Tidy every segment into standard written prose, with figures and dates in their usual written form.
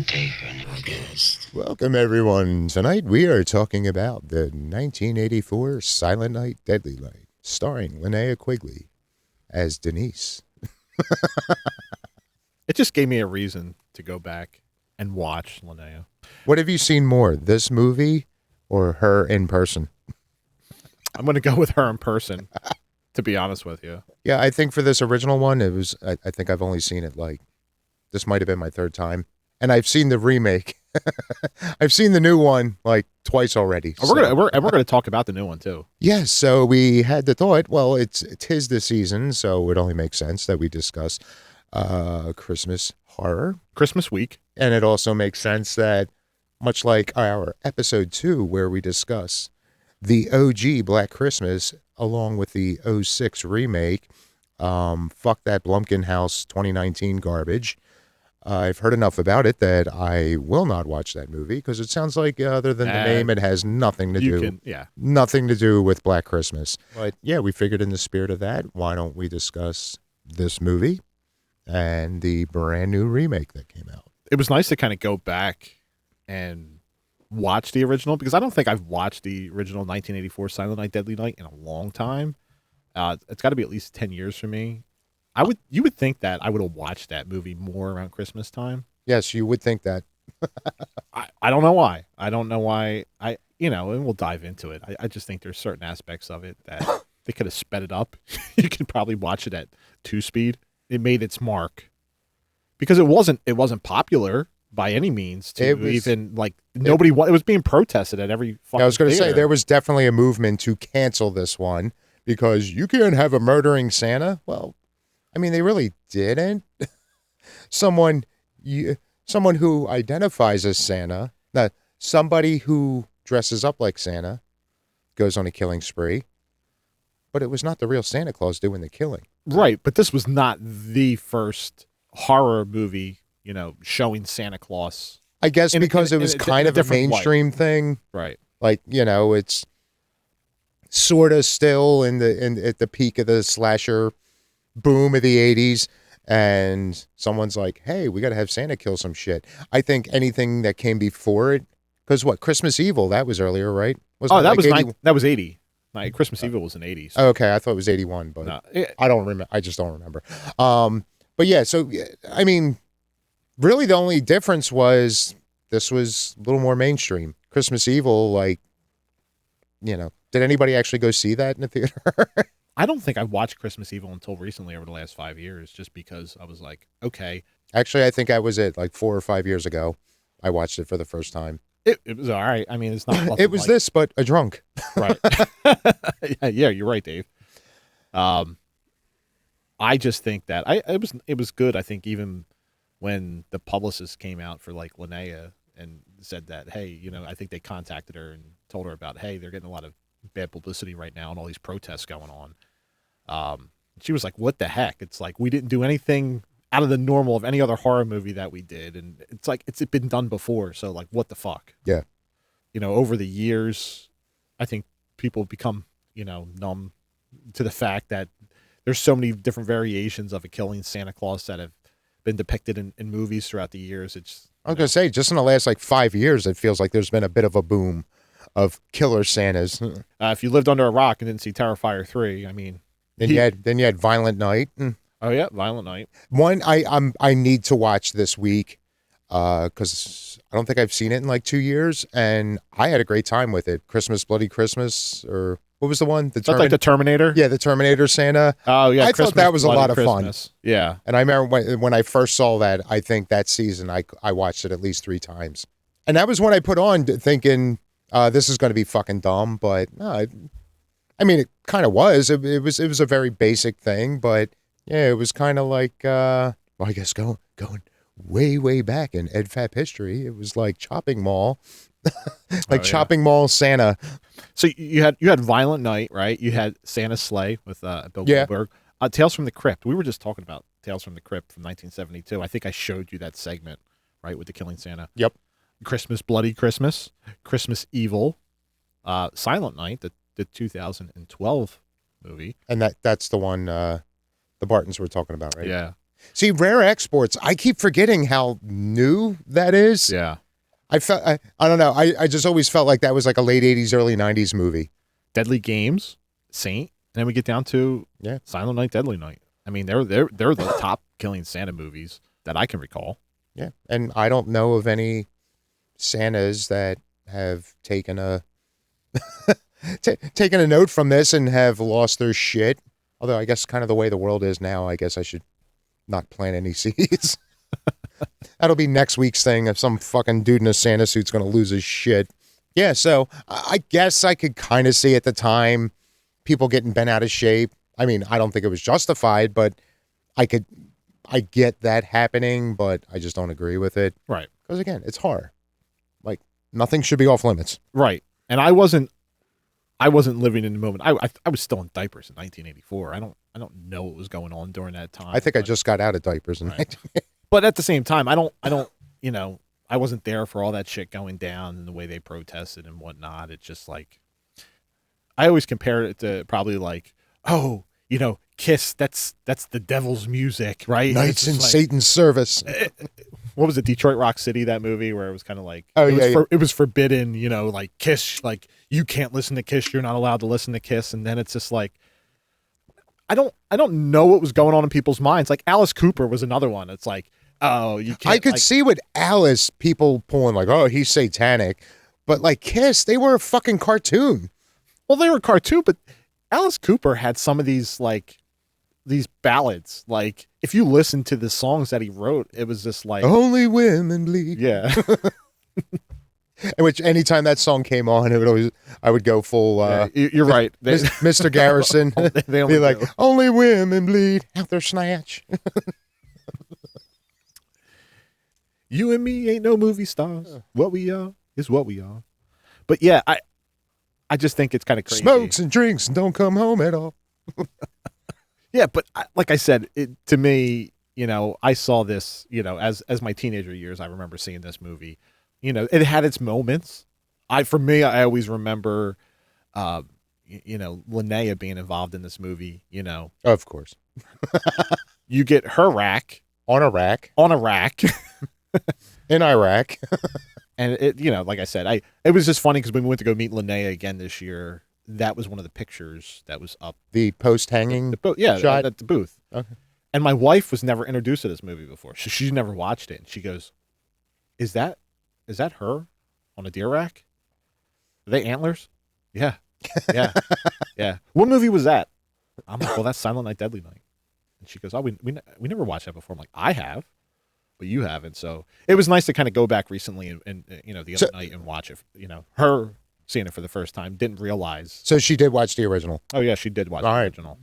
presentation. Welcome, everyone. Tonight we are talking about the 1984 Silent Night, Deadly Night, starring Linnea Quigley as Denise. It just gave me a reason to go back and watch Linnea. What have you seen more, this movie or her in person? I'm going to go with her in person, to be honest with you. Yeah, I think for this original one, it was. I think I've only seen it this might have been my third time, and I've seen the remake. I've seen the new one like twice already. So. We're gonna talk about the new one too. Yes, so we had the thought. Well, it's tis the season, so it only makes sense that we discuss Christmas horror, Christmas week, and it also makes sense that much like our episode 2, where we discuss the OG Black Christmas along with the '06 remake. Fuck that Blumkin House 2019 garbage. I've heard enough about it that I will not watch that movie because it sounds like, other than the name, it has nothing to do with Black Christmas. But yeah, we figured in the spirit of that, why don't we discuss this movie and the brand new remake that came out? It was nice to kind of go back and watch the original because I don't think I've watched the original 1984 Silent Night, Deadly Night in a long time. It's got to be at least 10 years for me. You would think that I would have watched that movie more around Christmas time. Yes, you would think that. I don't know why. And we'll dive into it. I just think there's certain aspects of it that they could have sped it up. You could probably watch it at 2-speed. It made its mark because it wasn't popular by any means. It was being protested at every fucking I was going to theater. say there was definitely a movement to cancel this one because you can't have a murdering Santa. Well, I mean, they really didn't. Someone who identifies as Santa, somebody who dresses up like Santa, goes on a killing spree. But it was not the real Santa Claus doing the killing. Right, but this was not the first horror movie, showing Santa Claus. I guess because it was kind of a mainstream thing. Right. Like, it's sort of still at the peak of the slasher boom of the 80s, and someone's like, hey, we got to have Santa kill some shit. I think anything that came before it, because Christmas Evil, that was earlier, right? That was 80. Christmas Evil was in 80s. Okay, I thought it was 81, but no, I don't remember. I just don't remember. But yeah, so, I mean, really the only difference was this was a little more mainstream. Christmas Evil, did anybody actually go see that in the theater? I don't think I watched Christmas Evil until recently over the last 5 years, just because I was like, okay. Actually, I think I was 4 or 5 years ago. I watched it for the first time. It was all right. I mean, it's not. It was this, but a drunk. Right. Yeah, you're right, Dave. I just think that it was good. I think even when the publicist came out for Linnea and said that, hey, I think they contacted her and told her about, hey, they're getting a lot of bad publicity right now and all these protests going on. She was like, what the heck? It's like, we didn't do anything out of the normal of any other horror movie that we did. And it's like, it's been done before. So what the fuck? Yeah. Over the years, I think people have become, numb to the fact that there's so many different variations of a killing Santa Claus that have been depicted in movies throughout the years. I was going to say, just in the last 5 years, it feels like there's been a bit of a boom of killer Santas. If you lived under a rock and didn't see Terrifier 3, I mean, then you had Violent Night. Oh yeah, Violent Night. One I need to watch this week because I don't think I've seen it in 2 years, and I had a great time with it. Christmas, Bloody Christmas, or what was the one? That's like the Terminator. Yeah, the Terminator Santa. Oh yeah, I thought that was a lot of fun. Yeah, and I remember when I first saw that. I think that season I watched it at least 3 times, and that was when I put on thinking. This is going to be fucking dumb, but I mean, it kind of was. It was a very basic thing, but yeah, it was kind of I guess going way, way back in EdFap history, it was like Chopping Mall, Chopping Mall Santa. So you had Violent Night, right? You had Santa's Sleigh with Bill Goldberg. Tales from the Crypt. We were just talking about Tales from the Crypt from 1972. I think I showed you that segment, right, with the killing Santa. Yep. Christmas, Bloody Christmas, Christmas Evil, Silent Night, the 2012 movie. And that's the one the Bartons were talking about, right? Yeah. See, rare exports, I keep forgetting how new that is. Yeah. I don't know. I just always felt like that was like a late 80s, early 90s movie. Deadly Games, Saint, and then we get down to Silent Night, Deadly Night. I mean, they're the top killing Santa movies that I can recall. Yeah. And I don't know of any Santas that have taken a taken a note from this and have lost their shit. Although I guess kind of the way the world is now, I guess I should not plant any seeds. That'll be next week's thing if some fucking dude in a Santa suit's going to lose his shit. Yeah, so I guess I could kind of see at the time people getting bent out of shape. I mean, I don't think it was justified, but I get that happening, but I just don't agree with it. Right. Because again, it's horror. Like, nothing should be off limits. Right. And I wasn't living in the moment. I was still in diapers in 1984. I don't know what was going on during that time. I think I just got out of diapers. Right. But at the same time, I don't, you know, I wasn't there for all that shit going down and the way they protested and whatnot. It's just like, I always compare it to probably like, oh, you know, Kiss, that's the devil's music, right? Knights in Satan's service. What was it, Detroit Rock City, that movie where it was kind of like, it was forbidden, you know, like Kiss, like you can't listen to Kiss, you're not allowed to listen to Kiss. And then it's just like, I don't know what was going on in people's minds. Like Alice Cooper was another one. It's like, oh, you can't. I could see with Alice people pulling like, oh, he's satanic. But like Kiss, they were a fucking cartoon. Well, they were a cartoon, but Alice Cooper had some of these like these ballads. Like if you listen to the songs that he wrote, it was just like only women bleed. Yeah. In which anytime that song came on, I would go full. You're right, Mr. Garrison. They be like, only women bleed out their snatch. You and me ain't no movie stars. What we are is what we are. But yeah, I just think it's kind of crazy. Smokes and drinks and don't come home at all. Yeah, but like I said, to me, you know, I saw this, you know, as my teenager years, I remember seeing this movie. You know, it had its moments. For me, I always remember, you know, Linnea being involved in this movie. You know, of course, you get her rack on a rack in Iraq, and it, you know, like I said, it was just funny because when we went to go meet Linnea again this year, that was one of the pictures that was up. The post hanging, shot at the booth. Okay. And my wife was never introduced to this movie before. She's never watched it, and she goes, "Is that her on a deer rack? Are they antlers?" Yeah. Yeah. What movie was that? I'm like, well, that's Silent Night, Deadly Night. And she goes, oh, we never watched that before. I'm like, I have, but you haven't. So it was nice to kind of go back recently and you know, the other night and watch it. You know, her seeing it for the first time, didn't realize. So she did watch the original. Oh yeah, she did watch the original.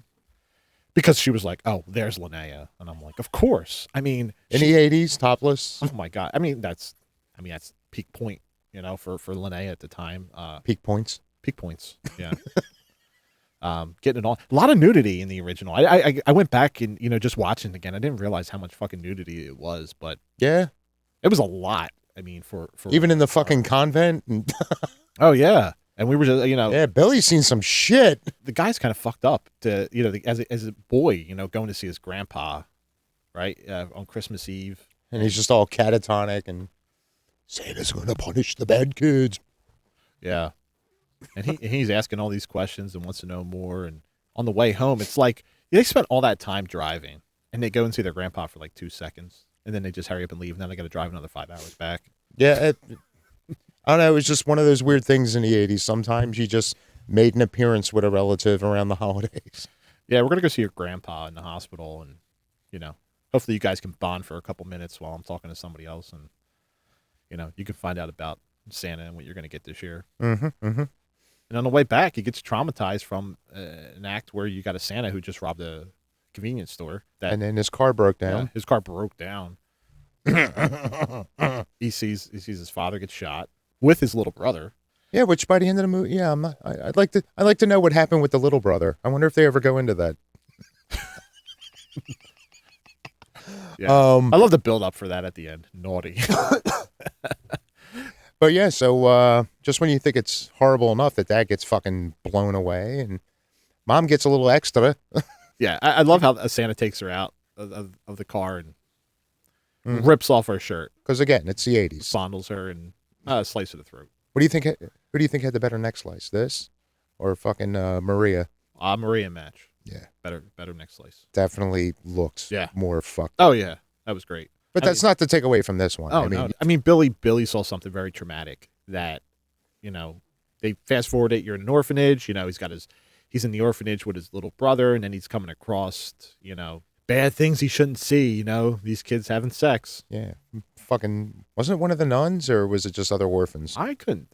Because she was like, oh, there's Linnea. And I'm like, of course. I mean, in the 80s, topless. Oh my God. I mean, that's peak point, you know, for Linnea at the time. Peak points. Yeah. Getting it all. A lot of nudity in the original. I went back and, you know, just watching it again. I didn't realize how much fucking nudity it was, but yeah, it was a lot. I mean, for even in the fucking convent. Oh yeah. And we were just, you know, yeah, Billy's seen some shit. The guy's kind of fucked up to, you know, as a boy, you know, going to see his grandpa, right, on Christmas Eve, and he's just all catatonic and Santa's going to punish the bad kids. Yeah, and he's asking all these questions and wants to know more. And on the way home, it's like they spent all that time driving, and they go and see their grandpa for like 2 seconds, and then they just hurry up and leave, and then they got to drive another 5 hours back. Yeah. I don't know. It was just one of those weird things in the 80s. Sometimes you just made an appearance with a relative around the holidays. Yeah, we're going to go see your grandpa in the hospital. And, you know, hopefully you guys can bond for a couple minutes while I'm talking to somebody else. And, you know, you can find out about Santa and what you're going to get this year. Mm-hmm, mm-hmm. And on the way back, he gets traumatized from an act where you got a Santa who just robbed a convenience store. And then his car broke down. Yeah, his car broke down. He sees his father get shot with his little brother. Yeah, which by the end of the movie, yeah, I'd like to know what happened with the little brother. I wonder if they ever go into that. Yeah. I love the build up for that at the end. Naughty. But yeah, so just when you think it's horrible enough that dad gets fucking blown away and mom gets a little extra. Yeah, I love how Santa takes her out of the car and Mm. rips off her shirt, Because again, it's the 80s. fondles her, and slice of the throat. What do you think? Who do you think had the better neck slice? This or fucking Maria? Maria match. Yeah, Better neck slice. definitely looks Yeah. more fucked. Oh yeah, that was great. But that's not to take away from this one. Oh I mean, no, I mean Billy saw something very traumatic that, they fast forward it. You're in an orphanage. He's in the orphanage with his little brother, and then he's coming across, bad things he shouldn't see. These kids having sex. yeah, fucking wasn't it one of the nuns or was it just other orphans? I couldn't.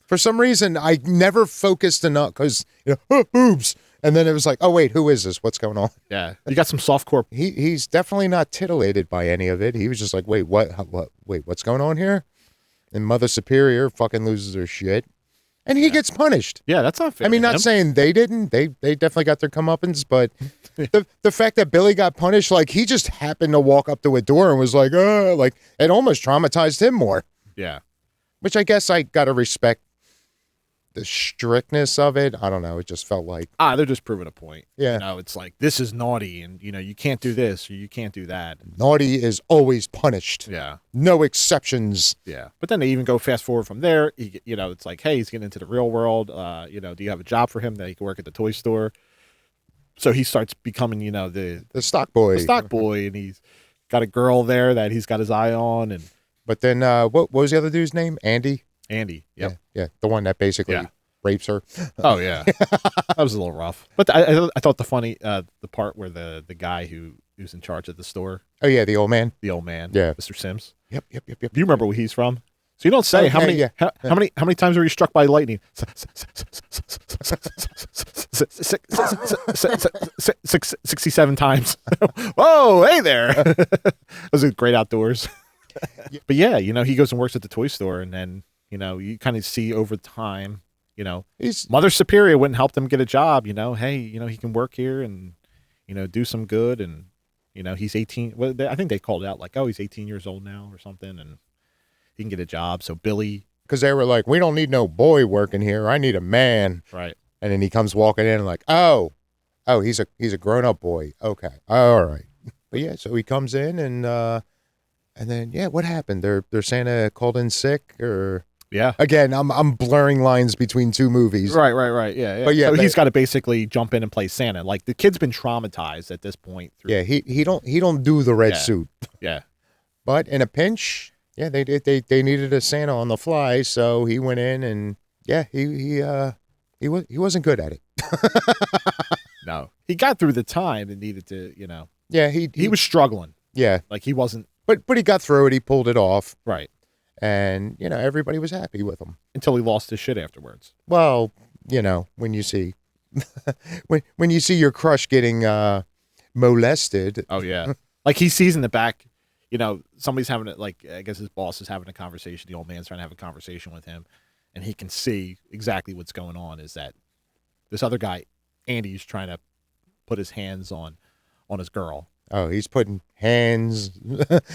For some reason, I never focused enough because oh, boobs, and then it was like, oh wait, who is this? What's going on? Yeah, you got some softcore. He's definitely not titillated by any of it. He was just like, wait, what? Wait, what's going on here? And Mother Superior fucking loses her shit, and he gets punished. Yeah, that's not fair. I mean, to not him. saying they didn't. They definitely got their comeuppance, but the fact that Billy got punished, like he just happened to walk up to a door and was like, like it almost traumatized him more. Yeah, Which I guess I gotta respect the strictness of it. I don't know. It just felt like they're just proving a point. Yeah. It's like this is naughty, and you can't do this or you can't do that. naughty is always punished. Yeah, No exceptions. yeah. But then they even go fast forward from there. It's like, hey, he's getting into the real world. Do you have a job for him that he can work at the toy store? So he starts becoming, the The stock boy. stock boy, and he's got a girl there that he's got his eye on, and But then what was the other dude's name? Andy? Andy. Yep. Yeah. The one that basically Yeah. rapes her. Oh yeah, that was a little rough. But I thought the part where the guy who's in charge of the store, Oh yeah, the old man. the old man, Yeah. Mr. Sims. Yep. Do you remember where he's from? So you don't say how many yeah. how many times were you struck by lightning? 67 times. Whoa, hey there. That was great outdoors. But yeah, he goes and works at the toy store, and then you kind of see over time, He's Mother Superior wouldn't help them get a job. Hey, he can work here and do some good, and he's 18. Well, I think they called out like, oh, he's 18 years old now or something, and he can get a job. So Billy, because they were like, we don't need no boy working here. I need a man. right? And then he comes walking in like, oh, he's a grown up boy. Okay, all right. But yeah, so he comes in and then what happened? Their Santa called in sick or Yeah. again, I'm blurring lines between two movies. Right. Yeah. But yeah, so but- he's got to basically jump in and play Santa. Like the kid's been traumatized at this point. Yeah, he don't do the red Yeah. suit. Yeah. But in a pinch, yeah, they needed a Santa on the fly, so he went in and he wasn't good at it. No, he got through the time and needed to. Yeah, He was struggling. yeah, Like he wasn't but he got through it. He pulled it off, right and everybody was happy with him. until he lost his shit afterwards. Well, when you see when you see your crush getting molested, Oh yeah. Like he sees in the back, somebody's having it. Like I guess his boss is having a conversation. The old man's trying to have a conversation with him, and he can see exactly what's going on. Is that this other guy, Andy's trying to put his hands on his girl. oh, he's putting hands,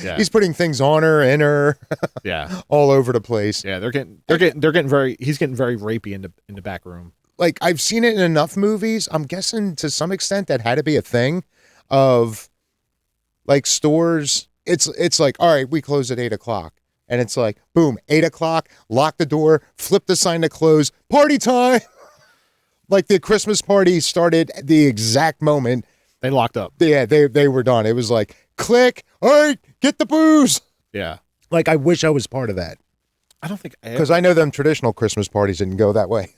Yeah. he's putting things on her, in her, Yeah. all over the place. Yeah. They're getting very. He's getting very rapey in the back room. Like I've seen it in enough movies. I'm guessing to some extent that had to be a thing of like stores. It's like, all right, we close at 8:00. And it's like, boom, 8:00, lock the door, flip the sign to close, party time. Like the Christmas party started at the exact moment. They locked up. Yeah, they were done. It was like, click, all right, get the booze. Yeah. Like I wish I was part of that. I don't think. Because I know them traditional Christmas parties didn't go that way.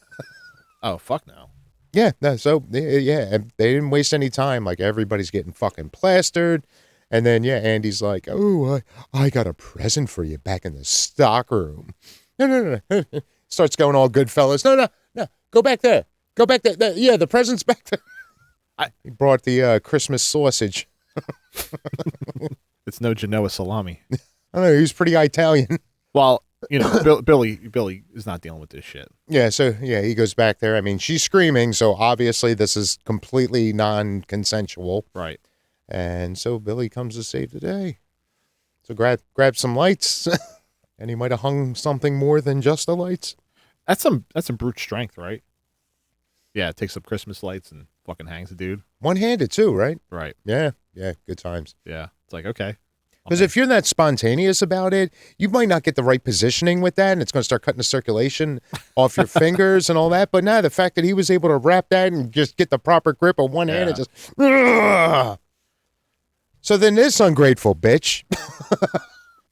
Oh fuck no. Yeah, no, so yeah, and they didn't waste any time. Like everybody's getting fucking plastered, and then Andy's like, "Oh, I got a present for you back in the stock room." No. Starts going all Goodfellas. No. Go back there. Go back there. Yeah, the present's back there. He brought the Christmas sausage. It's no Genoa salami. I don't know. He was pretty Italian. Well, Billy is not dealing with this shit. Yeah, so he goes back there. I mean, she's screaming, so obviously this is completely non-consensual. Right. And so Billy comes to save the day. So grab some lights, and he might have hung something more than just the lights. That's some brute strength, right? Yeah, take some Christmas lights and Fucking hangs the dude. One-handed too, right? Right. Yeah, good times. Yeah. It's like, okay. Because if you're that spontaneous about it, you might not get the right positioning with that, and it's going to start cutting the circulation off your fingers and all that. But now the fact that he was able to wrap that and just get the proper grip of one hand and just... Ugh. So then this ungrateful bitch...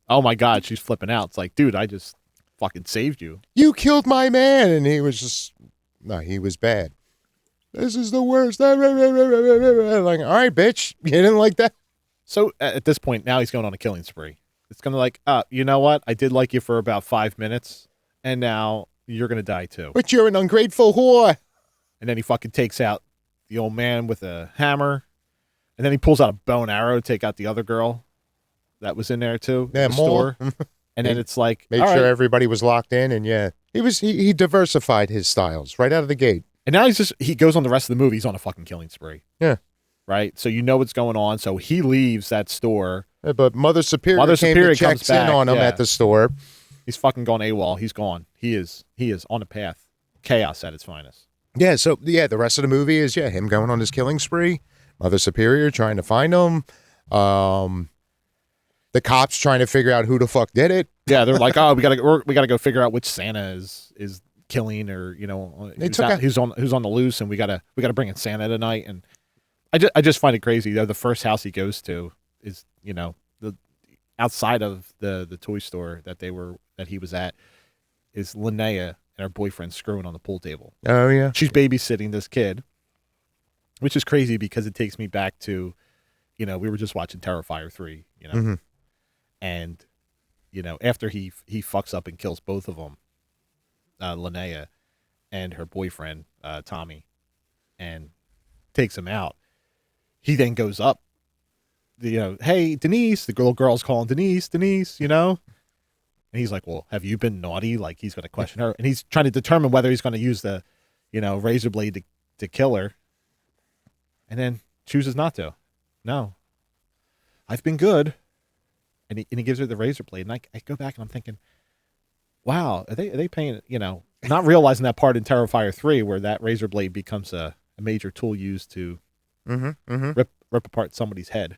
Oh my God, she's flipping out. It's like, dude, I just fucking saved you. You killed my man. And he was just... No, he was bad. This is the worst. Like, all right, bitch. You didn't like that? So at this point, now he's going on a killing spree. It's going to like, you know what? I did like you for about 5 minutes, and now you're going to die too. But you're an ungrateful whore. And then he fucking takes out the old man with a hammer, and then he pulls out a bow and arrow to take out the other girl that was in there too. Yeah, in the store. And then it's like, make sure everybody was locked in, and yeah, he diversified his styles right out of the gate. And now he goes on the rest of the movie. He's on a fucking killing spree. Yeah. Right? So you know what's going on. So he leaves that store. Yeah, but Mother Superior came to checks in on him at the store. He's fucking gone AWOL. He's gone. He is on a path. Chaos at its finest. Yeah, so the rest of the movie is him going on his killing spree. Mother Superior trying to find him. The cops trying to figure out who the fuck did it. Yeah, they're like, oh, we gotta go figure out which Santa is killing, or who's on the loose, and we gotta bring in Santa tonight. And I just find it crazy. The first house he goes to is the outside of the toy store that he was at is Linnea and her boyfriend screwing on the pool table. Oh yeah, she's babysitting this kid, which is crazy because it takes me back to, we were just watching Terrifier 3, Mm-hmm. And after he fucks up and kills both of them, Linnea and her boyfriend Tommy, and takes him out. He then goes up, hey, Denise, the little girl's calling Denise, and he's like, well, have you been naughty? Like, he's going to question her, and he's trying to determine whether he's going to use the, razor blade to kill her, and then chooses not to. No, I've been good. And he gives her the razor blade, and I go back and I'm thinking, wow, are they paying, not realizing that part in Terrifier 3 where that razor blade becomes a major tool used to rip apart somebody's head.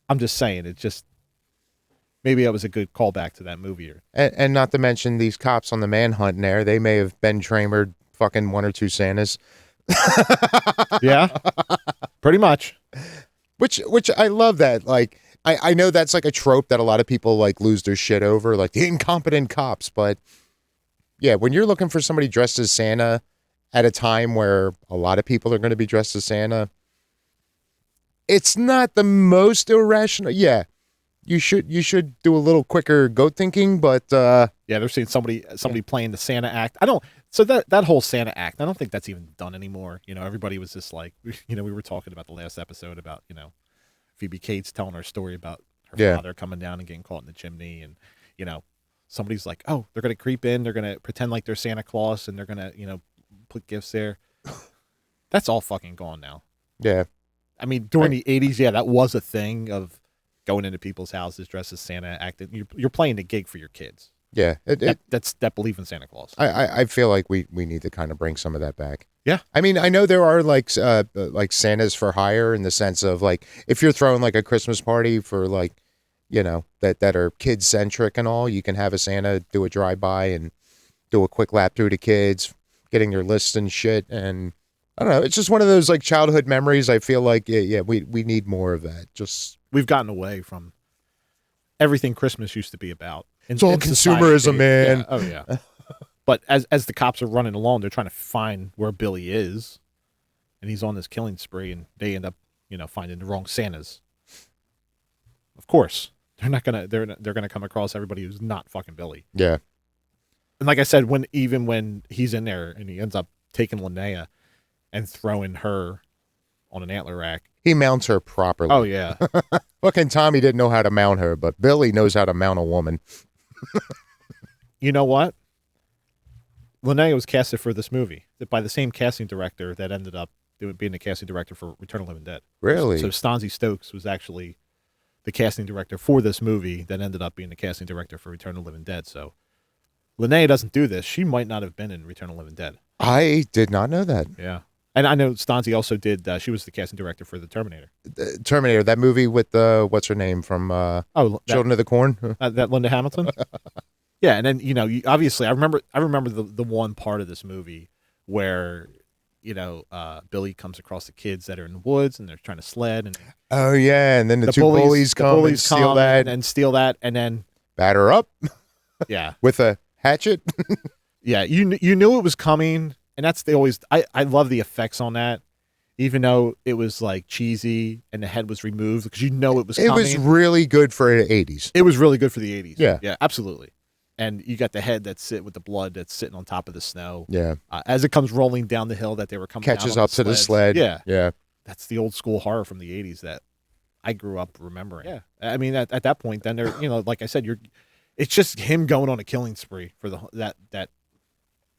I'm just saying, it just, maybe that was a good callback to that movie. And not to mention these cops on the manhunt in there, they may have Ben Tramered fucking one or two Santas. Yeah, pretty much. Which I love that, like, I know that's like a trope that a lot of people like lose their shit over, like the incompetent cops. But yeah, when you're looking for somebody dressed as Santa at a time where a lot of people are going to be dressed as Santa, it's not the most irrational. Yeah, you should do a little quicker goat thinking, but yeah, they're seeing somebody playing the Santa act. So that whole Santa act, I don't think that's even done anymore. Everybody was just like, we were talking about the last episode about, Phoebe Cates telling her story about her father coming down and getting caught in the chimney, and somebody's like, oh, they're gonna creep in, they're gonna pretend like they're Santa Claus, and they're gonna put gifts there. That's all fucking gone now. Yeah, I mean, during the 80s, that was a thing of going into people's houses dressed as Santa, acting. You're playing the gig for your kids. Yeah, that believe in Santa Claus. I feel like we need to kind of bring some of that back. Yeah, I mean, I know there are like Santas for hire, in the sense of like if you're throwing like a Christmas party for like that are kid centric and all, you can have a Santa do a drive by and do a quick lap through the kids, getting your list and shit. And I don't know, it's just one of those like childhood memories. I feel like we need more of that. Just we've gotten away from everything Christmas used to be about. It's all consumerism, man. Yeah. Oh yeah. But as the cops are running along, they're trying to find where Billy is, and he's on this killing spree, and they end up, finding the wrong Santas. Of course, they're gonna come across everybody who's not fucking Billy. Yeah. And like I said, when he's in there and he ends up taking Linnea and throwing her on an antler rack, he mounts her properly. Oh yeah. Fucking Tommy didn't know how to mount her, but Billy knows how to mount a woman. You know what? Linnea was casted for this movie by the same casting director that ended up being the casting director for Return of the Living Dead. Really? So Stanzi Stokes was actually the casting director for this movie that ended up being the casting director for Return of the Living Dead. So Linnea doesn't do this. She might not have been in Return of the Living Dead. I did not know that. Yeah. And I know Stanzi also did. She was the casting director for the Terminator. Terminator, that movie with what's her name from Oh, Children of the Corn. that Linda Hamilton. Yeah, and then obviously, I remember the one part of this movie where Billy comes across the kids that are in the woods and they're trying to sled, and Oh yeah, and then the two bullies come and steal that and steal that, and then batter up yeah, with a hatchet. yeah, you knew it was coming, and that's I love the effects on that, even though it was like cheesy and the head was removed because it was coming. It was really good for the 80s. It was really good for the 80s. Yeah, absolutely. And you got the head with the blood that's sitting on top of the snow. Yeah. As it comes rolling down the hill that they were coming catches down on up to the sled. Yeah. Yeah. That's the old school horror from the 80s that I grew up remembering. Yeah. I mean, at that point, then they're, like I said, it's just him going on a killing spree for the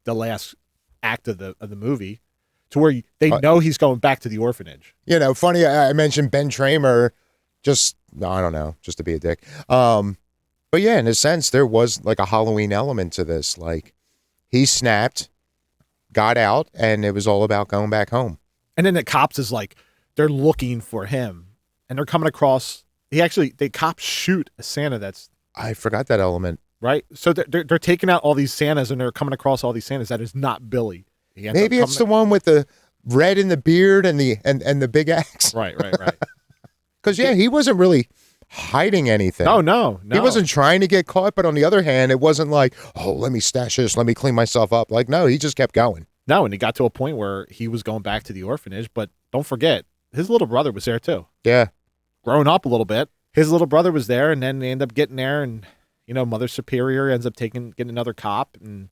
last act of the movie, to where they know he's going back to the orphanage. Funny, I mentioned Ben Tramer, just to be a dick. But yeah, in a sense, there was like a Halloween element to this. Like, he snapped, got out, and it was all about going back home. And then the cops is like, they're looking for him, and they're coming across. The cops shoot a Santa I forgot that element. Right? So they're taking out all these Santas, and they're coming across all these Santas that is not Billy. Maybe it's the one with the red in the beard and the big axe. Right. Because he wasn't really hiding anything. No. He wasn't trying to get caught, but on the other hand, it wasn't like, oh, let me stash this, let me clean myself up. Like, no, he just kept going. No, and he got to a point where he was going back to the orphanage, but don't forget, his little brother was there too. Yeah. Growing up a little bit. His little brother was there, and then they end up getting there, and, Mother Superior ends up getting another cop, and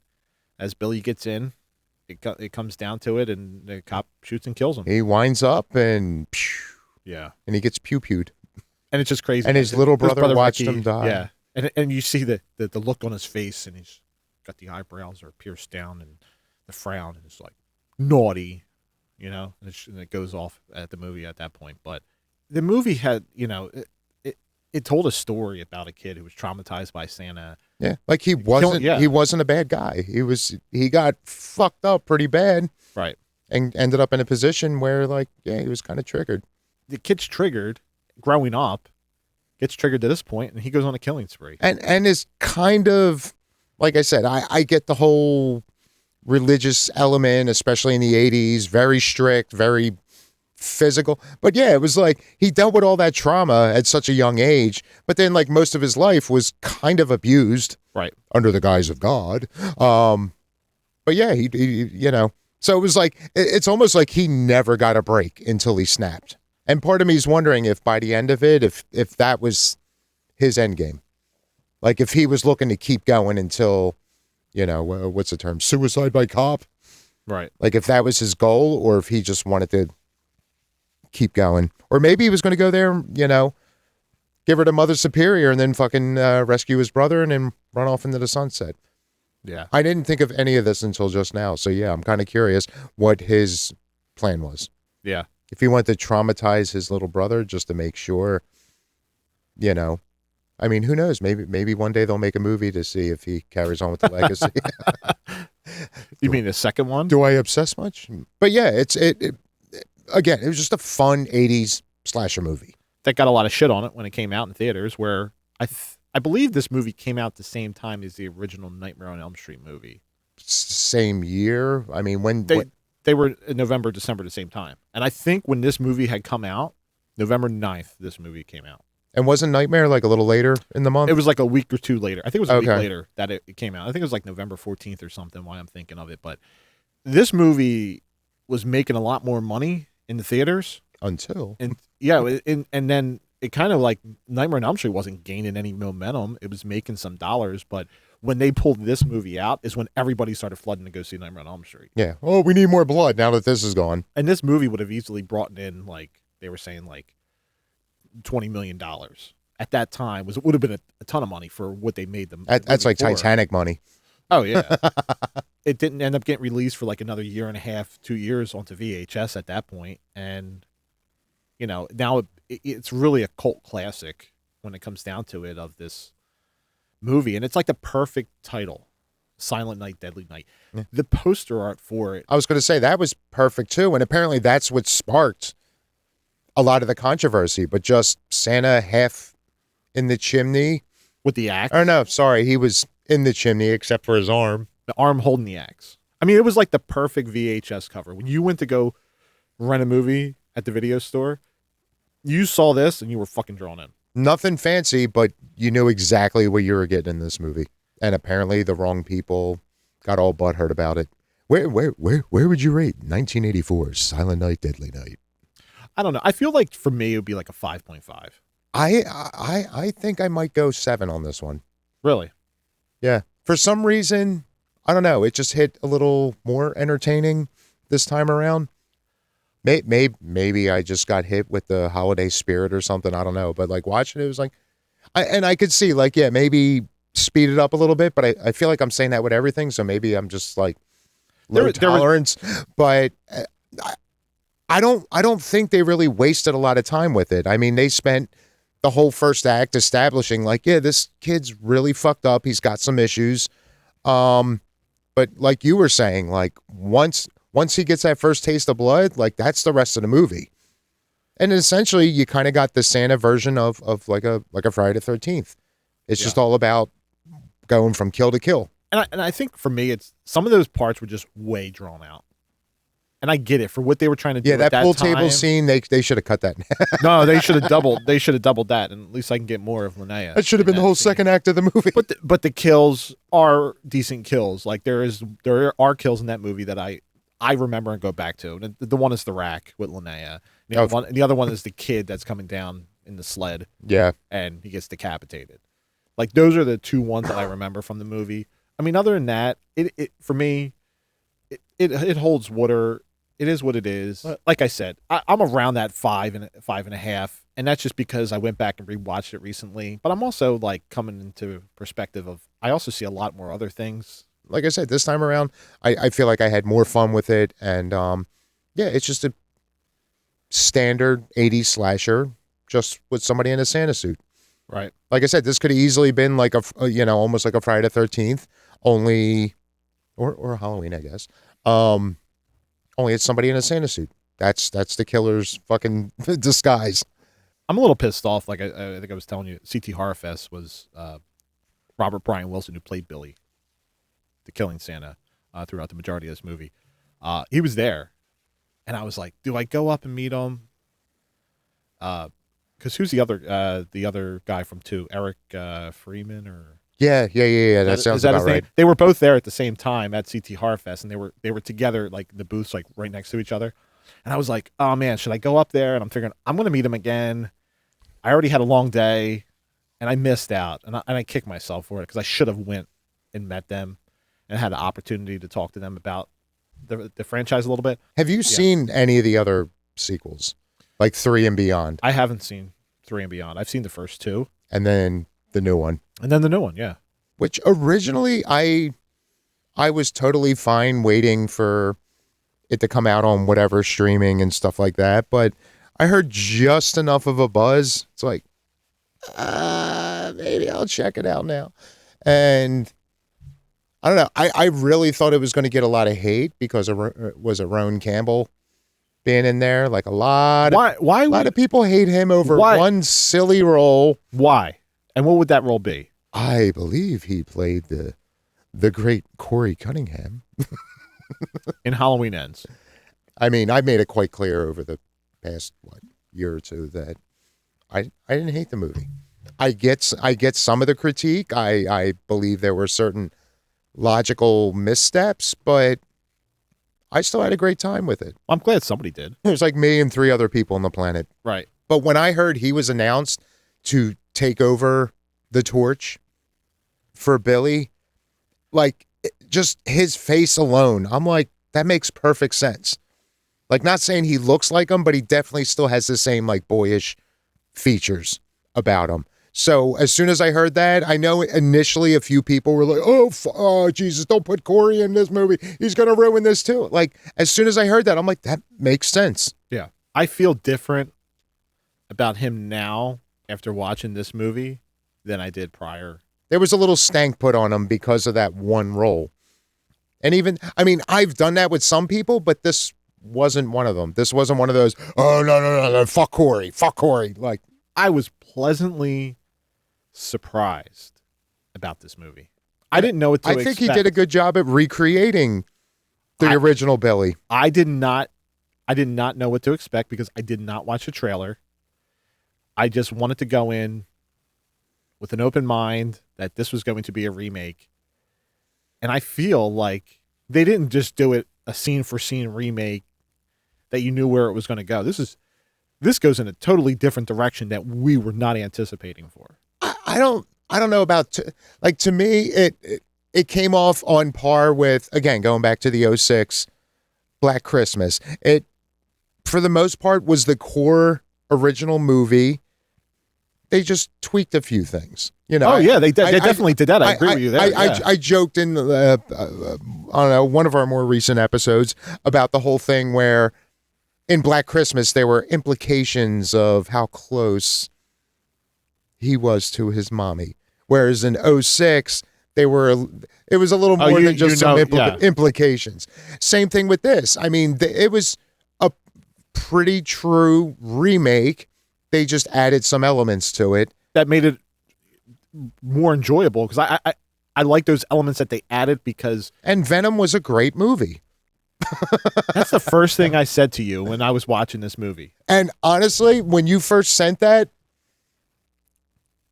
as Billy gets in, it comes down to it, and the cop shoots and kills him. He winds up, and yeah. And he gets pew-pewed. And it's just crazy. And his little brother watched him die. Yeah. And you see the look on his face, and he's got the eyebrows are pierced down, and the frown, and it's like, naughty, and it goes off at the movie at that point. But the movie had, it told a story about a kid who was traumatized by Santa. Yeah. Like, he wasn't a bad guy. He got fucked up pretty bad. Right. And ended up in a position where, like, he was kind of triggered. The kid's triggered. Growing up, gets triggered to this point, and he goes on a killing spree. And is kind of, like I said, I get the whole religious element, especially in the 80s, very strict, very physical. But yeah, it was like he dealt with all that trauma at such a young age, but then like most of his life was kind of abused. Right. Under the guise of God. But yeah, he so it was like, it's almost like he never got a break until he snapped. And part of me is wondering if by the end of it, if that was his end game. Like, if he was looking to keep going until, what's the term? Suicide by cop? Right. Like, if that was his goal, or if he just wanted to keep going. Or maybe he was going to go there, give her to Mother Superior and then fucking rescue his brother and then run off into the sunset. Yeah. I didn't think of any of this until just now. So, yeah, I'm kind of curious what his plan was. Yeah. If he wanted to traumatize his little brother just to make sure, I mean, who knows? Maybe one day they'll make a movie to see if he carries on with the legacy. You mean the second one? Do I obsess much? But yeah, again, it was just a fun 80s slasher movie. That got a lot of shit on it when it came out in theaters, where I believe this movie came out the same time as the original Nightmare on Elm Street movie. Same year? I mean, when... They were in November, December, the same time. And I think when this movie had come out, November 9th, this movie came out. And wasn't Nightmare like a little later in the month? It was like a week or two later. I think it was a week later that it came out. I think it was like November 14th or something, why I'm thinking of it. But this movie was making a lot more money in the theaters. Until. And then it kind of like Nightmare on Elm Street wasn't gaining any momentum. It was making some dollars, but when they pulled this movie out is when everybody started flooding to go see Nightmare on Elm Street. Yeah. Oh, we need more blood now that this is gone. And this movie would have easily brought in, like, they were saying, like, $20 million. At that time, would have been a ton of money for what they made them. That's like for. Titanic money. Oh, yeah. It didn't end up getting released for like another year and a half, 2 years onto VHS at that point. And, now it's really a cult classic when it comes down to it of this movie. And it's like the perfect title. Silent Night, Deadly Night. Yeah. The poster art for it. I was going to say that was perfect too, and apparently that's what sparked a lot of the controversy. But just Santa half in the chimney. With the axe? Or no, sorry, he was in the chimney except for his arm. The arm holding the axe. I mean, it was like the perfect VHS cover. When you went to go rent a movie at the video store, you saw this and you were fucking drawn in. Nothing fancy, but you knew exactly what you were getting in this movie. And apparently the wrong people got all butthurt about it. Where would you rate 1984's Silent Night, Deadly Night? I don't know. I feel like for me it would be like a 5.5. I think I might go 7 on this one. Really? Yeah. For some reason, I don't know. It just hit a little more entertaining this time around. Maybe I just got hit with the holiday spirit or something. I don't know. But like watching it was like, I could see like, yeah, maybe speed it up a little bit. But I feel like I'm saying that with everything. So maybe I'm just like low tolerance. But I don't think they really wasted a lot of time with it. I mean, they spent the whole first act establishing like, yeah, this kid's really fucked up. He's got some issues. But like you were saying, like once he gets that first taste of blood, like that's the rest of the movie. And essentially you kind of got the Santa version of like a Friday the 13th. It's just all about going from kill to kill. And I think for me, it's some of those parts were just way drawn out. And I get it for what they were trying to do. Yeah, that pool time. table scene, they should have cut that. No, they should have doubled. They should have doubled that, and at least I can get more of Linnea. That should have been the whole second act of the movie. But the kills are decent kills. Like there are kills in that movie that I remember and go back to. And the one is the rack with Linnea. The other one is the kid that's coming down in the sled. Yeah, and he gets decapitated. Like those are the two ones that I remember from the movie. I mean, other than that, it for me, it holds water. It is what it is. Like I said, I'm around that 5.5, and that's just because I went back and rewatched it recently. But I'm also like coming into perspective of I also see a lot more other things. Like I said, this time around, I feel like I had more fun with it, and yeah, it's just a standard 80s slasher, just with somebody in a Santa suit. Right. Like I said, this could have easily been like almost like a Friday the 13th, only, or Halloween, I guess. Only it's somebody in a Santa suit. That's the killer's fucking disguise. I'm a little pissed off. Like I think I was telling you, CT Horror Fest was Robert Brian Wilson, who played Billy, the Killing Santa, throughout the majority of this movie. He was there, and I was like, do I go up and meet him? Because who's the other guy from 2? Eric Freeman or? Yeah. That sounds about right. They were both there at the same time at CT Horror Fest, and they were together, like the booths, like right next to each other. And I was like, oh man, should I go up there? And I'm figuring I'm going to meet him again. I already had a long day, and I missed out, and I kicked myself for it because I should have went and met them and had the opportunity to talk to them about the franchise a little bit. Have you seen any of the other sequels, like 3 and beyond? I haven't seen 3 and beyond. I've seen the first 2, and then the new one. And then the new one, yeah. Which originally I was totally fine waiting for it to come out on whatever streaming and stuff like that, but I heard just enough of a buzz. It's like, maybe I'll check it out now. And I don't know. I really thought it was going to get a lot of hate because was it Rohan Campbell being in there? Like a lot of people hate him over one silly role. Why? And what would that role be? I believe he played the great Corey Cunningham. In Halloween Ends. I mean, I made it quite clear over the past year or two that I didn't hate the movie. I get some of the critique. I believe there were certain logical missteps, but I still had a great time with it. I'm glad somebody did. There's like me and 3 other people on the planet. Right. But when I heard he was announced to take over the torch for Billy, like just his face alone, I'm like, that makes perfect sense. Like, not saying he looks like him, but he definitely still has the same like boyish features about him. So as soon as I heard that, I know initially a few people were like, oh Jesus, don't put Corey in this movie. He's going to ruin this too. Like, as soon as I heard that, I'm like, that makes sense. Yeah. I feel different about him now after watching this movie than I did prior There was a little stank put on him because of that one role. And even, I mean, I've done that with some people, but this wasn't one of them. This wasn't one of those, oh, no, fuck Corey. Like, I was pleasantly surprised about this movie. I didn't know what to expect. I think he did a good job at recreating the original Billy. I did not know what to expect because I did not watch the trailer. I just wanted to go in with an open mind that this was going to be a remake. And I feel like they didn't just do it a scene for scene remake that you knew where it was going to go. This goes in a totally different direction that we were not anticipating for. I don't know about to me it came off on par with, again, going back to the '06 Black Christmas. It for the most part was the core original movie. They just tweaked a few things, you know. Oh yeah, they definitely did that. I agree with you there. I joked in I don't know, one of our more recent episodes about the whole thing where in Black Christmas there were implications of how close he was to his mommy, whereas in '06 it was a little more than just some implications. Same thing with this. I mean, it was a pretty true remake. They just added some elements to it that made it more enjoyable because I like those elements that they added because. And Venom was a great movie. That's the first thing I said to you when I was watching this movie. And honestly, when you first sent that,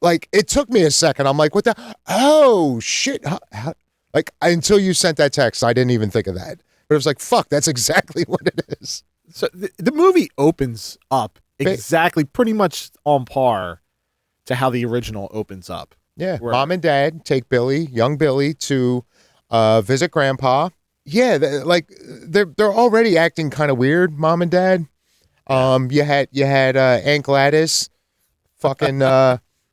like, it took me a second. I'm like, what the? Oh, shit. How? Like, until you sent that text, I didn't even think of that. But it was like, fuck, that's exactly what it is. So the movie opens up exactly pretty much on par to how the original opens up. Yeah. Mom and dad take young Billy, to visit grandpa. Yeah, they're already acting kind of weird, mom and dad. You had Aunt Gladys fucking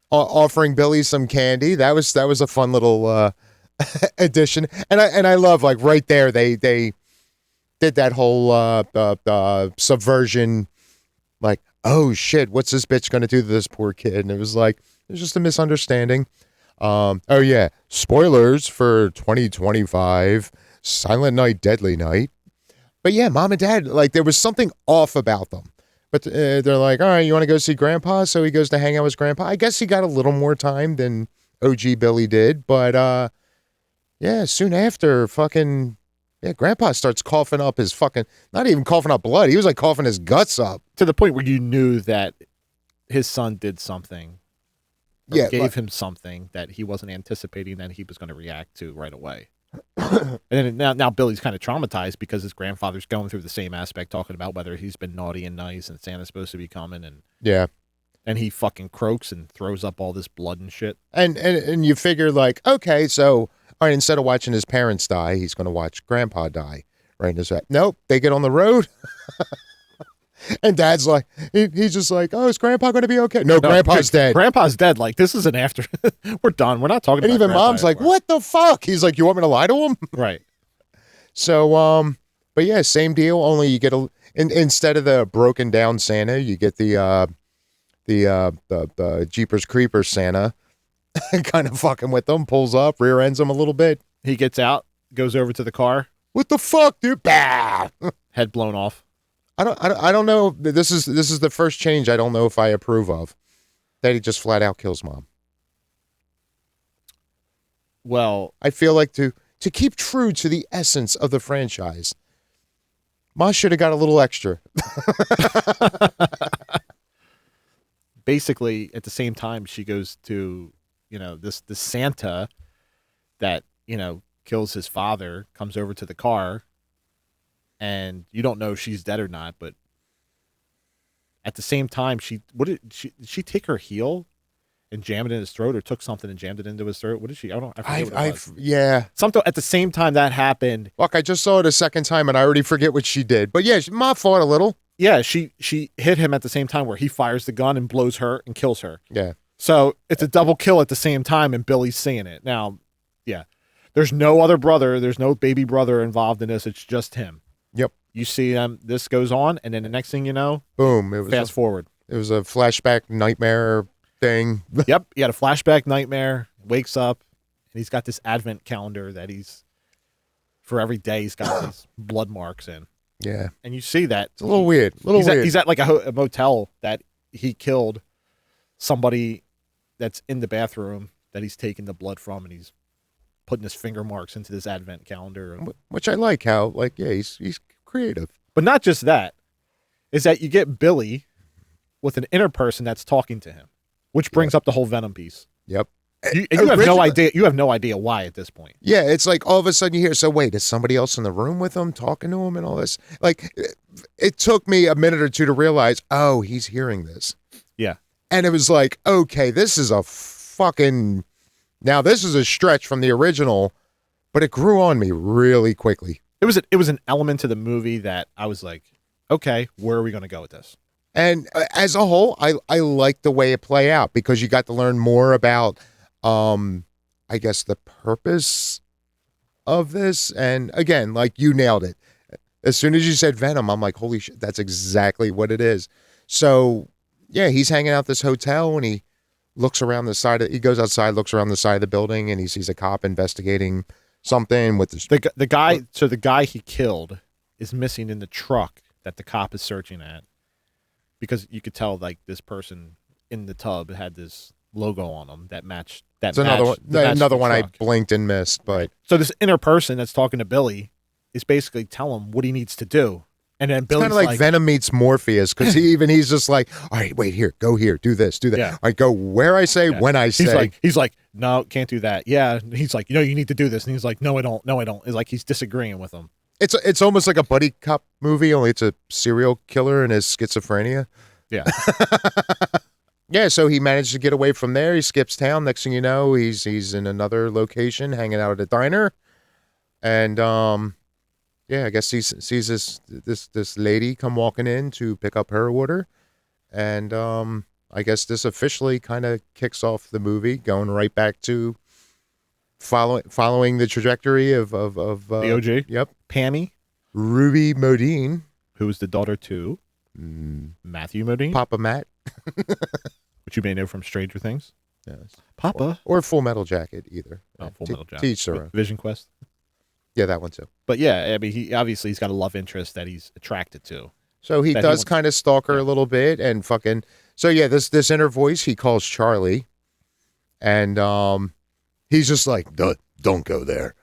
offering Billy some candy. That was a fun little addition. And I love, like, right there they did that whole subversion, like, oh shit, what's this bitch gonna do to this poor kid? And it was just a misunderstanding. Oh yeah, spoilers for 2025 Silent Night, Deadly Night. But yeah, mom and dad, like, there was something off about them. But they're like, all right, you want to go see grandpa? So he goes to hang out with grandpa. I guess he got a little more time than OG Billy did. But yeah, soon after, fucking, yeah, grandpa starts coughing up his fucking, not even coughing up blood. He was like coughing his guts up. To the point where you knew that his son did something. Yeah. Gave him something that he wasn't anticipating that he was going to react to right away. And then now Billy's kind of traumatized because his grandfather's going through the same aspect, talking about whether he's been naughty and nice and Santa's supposed to be coming, and yeah, and he fucking croaks and throws up all this blood and shit. And you figure, like, okay, so all right, instead of watching his parents die, he's going to watch grandpa die right in his back. Nope, they get on the road. And dad's like, he's just like, oh, is grandpa going to be okay? No, grandpa's dead. Grandpa's dead. Like, this is an after. We're done. We're not talking about And even grandpa mom's like, anymore. what the fuck? He's like, you want me to lie to him? Right. So, but yeah, same deal. Only you get instead of the broken down Santa, you get the Jeepers Creepers Santa kind of fucking with them, pulls up, rear ends him a little bit. He gets out, goes over to the car. What the fuck, dude? Bah! Head blown off. I don't know. This is the first change I don't know if I approve of. That he just flat out kills mom. Well, I feel like to keep true to the essence of the franchise, Ma should have got a little extra. Basically, at the same time, she goes to, this Santa that, kills his father, comes over to the car, and you don't know if she's dead or not, but at the same time, did she take her heel and jam it in his throat, or took something and jammed it into his throat? What did she? I forget what it was. Yeah. Something at the same time that happened. Look, I just saw it a second time and I already forget what she did. But yeah, Ma fought a little. Yeah, she hit him at the same time where he fires the gun and blows her and kills her. Yeah. So it's a double kill at the same time, and Billy's seeing it. Now, yeah, there's no other brother. There's no baby brother involved in this. It's just him. Yep. You see this goes on, and then the next thing you know, boom. Fast forward. It was a flashback nightmare thing. Yep. He had a flashback nightmare, wakes up and he's got this advent calendar that for every day he's got these blood marks in. Yeah. And you see that. It's a little weird. He's at like a motel that he killed somebody that's in the bathroom that he's taking the blood from, and he's putting his finger marks into this advent calendar. Which I like how, like, yeah, he's creative. But not just that, is that you get Billy with an inner person that's talking to him, which brings up the whole Venom piece. Yep. You have no idea. You have no idea why at this point. Yeah, it's like all of a sudden you hear, so wait, is somebody else in the room with him, talking to him and all this? Like, it took me a minute or two to realize, oh, he's hearing this. Yeah. And it was like, okay, this is a fucking, now this is a stretch from the original, but it grew on me really quickly. It was an element to the movie that I was like, okay, where are we going to go with this? And as a whole, I like the way it played out because you got to learn more about, I guess, the purpose of this. And again, like, you nailed it. As soon as you said Venom, I'm like, holy shit, that's exactly what it is. So yeah, he's hanging out this hotel and he looks around the side he goes outside, looks around the side of the building, and he sees a cop investigating something with the guy. So the guy he killed is missing in the truck that the cop is searching at, because you could tell, like, this person in the tub had this logo on him that matched. That's another one I blinked and missed. But so this inner person that's talking to Billy is basically telling him what he needs to do. And then Billy's kind of like Venom meets Morpheus, because he's just like, all right, wait, here, go here, do this, do that. Yeah. I go where I say, when I say. He's like, no, can't do that. Yeah. And he's like, you need to do this. And he's like, no, I don't. No, I don't. It's like he's disagreeing with him. It's almost like a buddy cop movie, only it's a serial killer and his schizophrenia. Yeah. Yeah, so he managed to get away from there. He skips town. Next thing you know, he's in another location, hanging out at a diner. And yeah, I guess he sees this lady come walking in to pick up her order. And I guess this officially kind of kicks off the movie, going right back to following the trajectory of the OG. Yep. Pammy. Ruby Modine. Who is the daughter to Matthew Modine. Papa Matt. Which you may know from Stranger Things. Yes. Papa. Or Full Metal Jacket, either. Oh, Full Metal Jacket. Teach their own. Vision Quest. Yeah, that one too. But yeah, I mean, he's got a love interest that he's attracted to. So he does kind of stalk her a little bit and fucking. So yeah, this inner voice he calls Charlie, and he's just like, don't go there.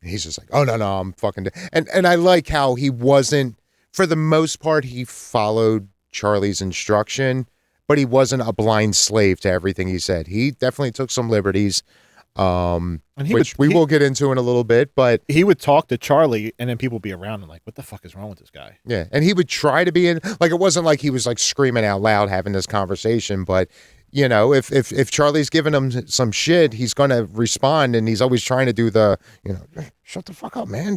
He's just like, oh no, I'm fucking. And I like how he wasn't, for the most part, he followed Charlie's instruction, but he wasn't a blind slave to everything he said. He definitely took some liberties, which we will get into in a little bit. But he would talk to Charlie, and then people would be around and like, what the fuck is wrong with this guy? Yeah, and he would try to be in, like, it wasn't like he was like screaming out loud having this conversation, but you know, if Charlie's giving him some shit, he's going to respond, and he's always trying to do the, shut the fuck up, man.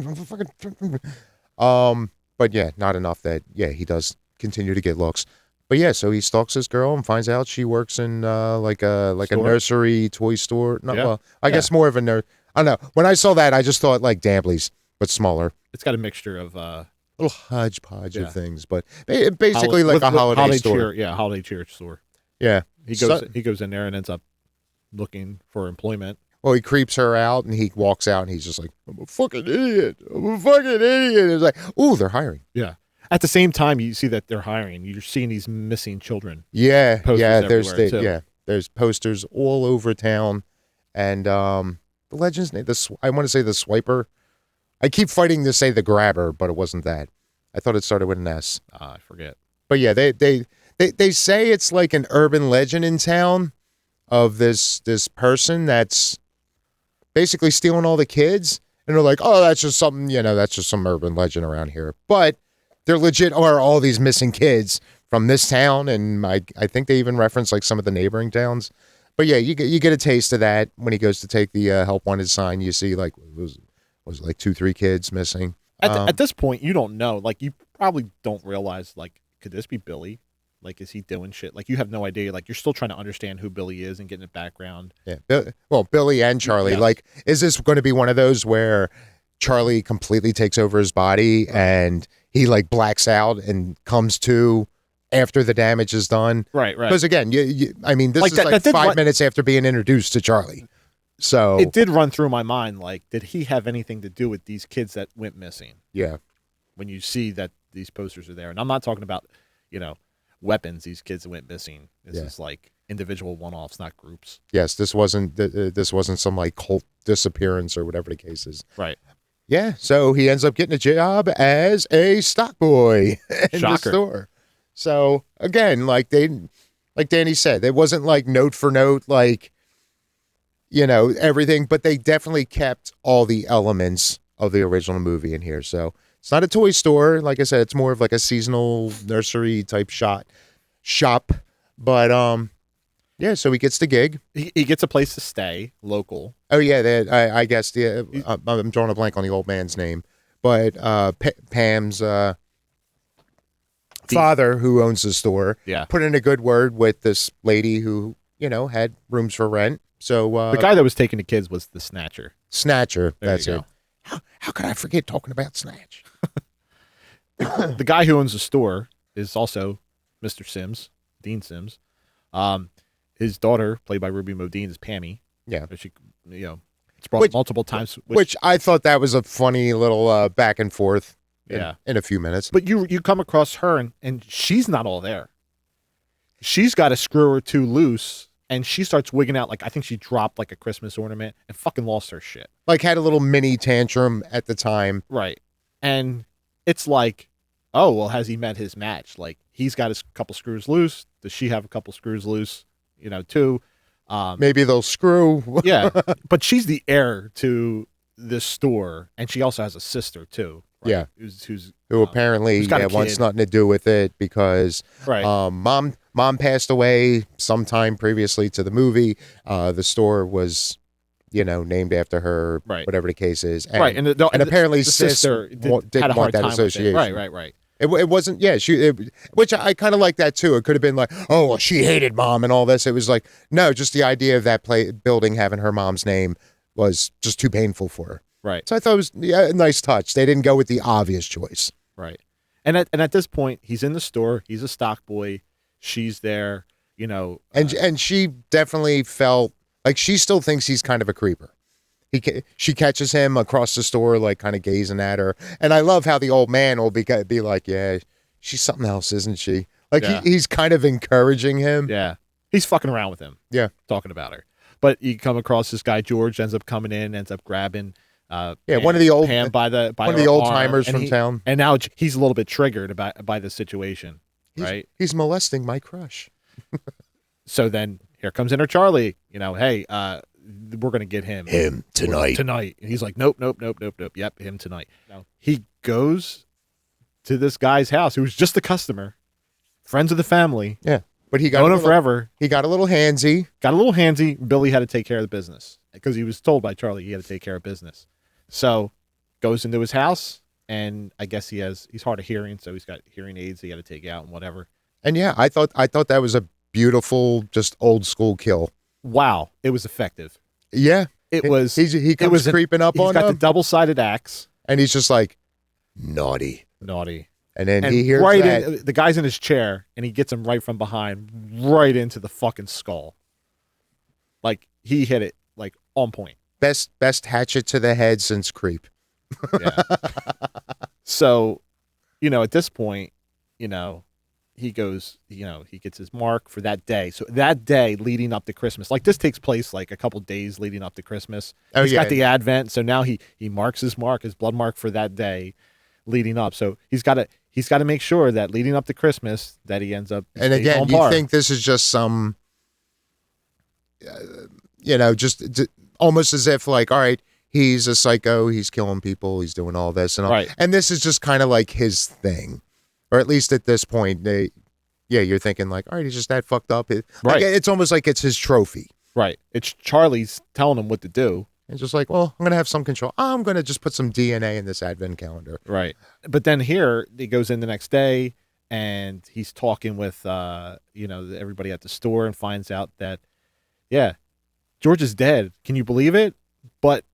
But yeah, not enough that, yeah, he does continue to get looks. But yeah, so he stalks this girl and finds out she works in like a nursery toy store. No, well, I guess more of a nurse. I don't know. When I saw that, I just thought like Dabley's, but smaller. It's got a mixture of little hodgepodge of things, but basically like a holiday store. Holiday cheer store. Yeah, he goes in there and ends up looking for employment. Well, he creeps her out and he walks out and he's just like, I'm a fucking idiot. It's like, ooh, they're hiring. Yeah. At the same time, you see that they're hiring. You're seeing these missing children. Yeah, there's posters all over town, and the legend's name. I want to say the Swiper. I keep fighting to say the Grabber, but it wasn't that. I thought it started with an S. I forget. But yeah, they say it's like an urban legend in town of this person that's basically stealing all the kids, and they're like, oh, that's just something, that's just some urban legend around here, but. There legit are all these missing kids from this town, and I think they even reference like some of the neighboring towns. But yeah, you get a taste of that when he goes to take the help wanted sign. You see like was it like 2-3 kids missing. At this point, you don't know. Like you probably don't realize like could this be Billy? Like is he doing shit? Like you have no idea. Like you're still trying to understand who Billy is and getting a background. Yeah. Well, Billy and Charlie. Yeah. Like, is this going to be one of those where Charlie completely takes over his body and he like blacks out and comes to after the damage is done? Right. Because again, I mean, this is like 5 minutes after being introduced to Charlie. So It did run through my mind, like, did he have anything to do with these kids that went missing? yeah. When you see that these posters are there, and I'm not talking about, weapons these kids that went missing. This is like individual one-offs, not groups. Yes, this wasn't some like cult disappearance or whatever the case is. Right. Yeah, so he ends up getting a job as a stock boy in the Shocker. store. So again, like Danny said, it wasn't like note for note, like, everything, but they definitely kept all the elements of the original movie in here. So it's not a toy store. Like I said, it's more of like a seasonal nursery type shop. But yeah, so he gets the gig. He gets a place to stay, local. Oh yeah, I guess I'm drawing a blank on the old man's name, but Pam's father, who owns the store, put in a good word with this lady who had rooms for rent. So the guy that was taking the kids was the Snatcher. Snatcher, There that's you it. How could I forget talking about Snatch? The guy who owns the store is also Mr. Sims, Dean Sims. His daughter, played by Ruby Modine, is Pammy. Yeah. She, it's brought multiple times. Which I thought that was a funny little back and forth. In a few minutes. But you come across her and she's not all there. She's got a screw or two loose, and she starts wigging out. Like, I think she dropped like a Christmas ornament and fucking lost her shit. Like, had a little mini tantrum at the time. Right. And it's like, oh, well, has he met his match? Like, he's got his couple screws loose. Does she have a couple screws loose, too? Maybe they'll screw. Yeah. But she's the heir to this store, and she also has a sister, too. Right? Yeah. Who apparently wants nothing to do with it because mom passed away sometime previously to the movie. The store was, named after her, whatever the case is. And, and apparently the sis sister didn't want that association. Right. It wasn't, which I kind of like that too. It could have been like, oh, well, she hated mom and all this. It was like, no, just the idea of that building having her mom's name was just too painful for her. Right. So I thought it was a nice touch. They didn't go with the obvious choice. Right. And at this point, he's in the store. He's a stock boy. She's there, And she definitely felt like she still thinks he's kind of a creeper. She catches him across the store, like kind of gazing at her. And I love how the old man will be like, yeah, she's something else, isn't she? Like he's kind of encouraging him. Yeah. He's fucking around with him. Yeah. Talking about her. But you come across this guy, George, ends up coming in, ends up grabbing one of the old Pam by one of the old timers from town. And now he's a little bit triggered by the situation. Right? He's molesting my crush. So then here comes Inner Charlie. Hey, we're gonna get him tonight. And he's like, nope. Yep, him tonight. No. He goes to this guy's house who was just a customer, friends of the family. Yeah, but he got known him forever. He got a little handsy. Billy had to take care of the business because he was told by Charlie he had to take care of business. So goes into his house, and I guess he's hard of hearing, so he's got hearing aids he had to take out and whatever. And yeah, I thought that was a beautiful, just old school kill. Wow, it was effective. Yeah, it was. He comes creeping up on him. He's got the double-sided axe, and he's just like, naughty. And then he hears that. The guy's in his chair, and he gets him right from behind, right into the fucking skull. Like, he hit it like on point. Best hatchet to the head since Creep. Yeah. So, at this point, he goes, he gets his mark for that day. So that day leading up to Christmas, like this takes place like a couple days leading up to Christmas. He's got the Advent. So now he marks his blood mark for that day leading up. So he's got to make sure that leading up to Christmas that he ends up. And again, you think this is just some, just almost as if like, all right, he's a psycho. He's killing people. He's doing all this and all. Right. And this is just kind of like his thing. Or at least at this point, you're thinking like, all right, he's just that fucked up. Right. Like, it's almost like it's his trophy. Right. It's Charlie's telling him what to do. And just like, well, I'm going to have some control. I'm going to just put some DNA in this advent calendar. Right. But then here, he goes in the next day, and he's talking with, everybody at the store and finds out that, George is dead. Can you believe it? But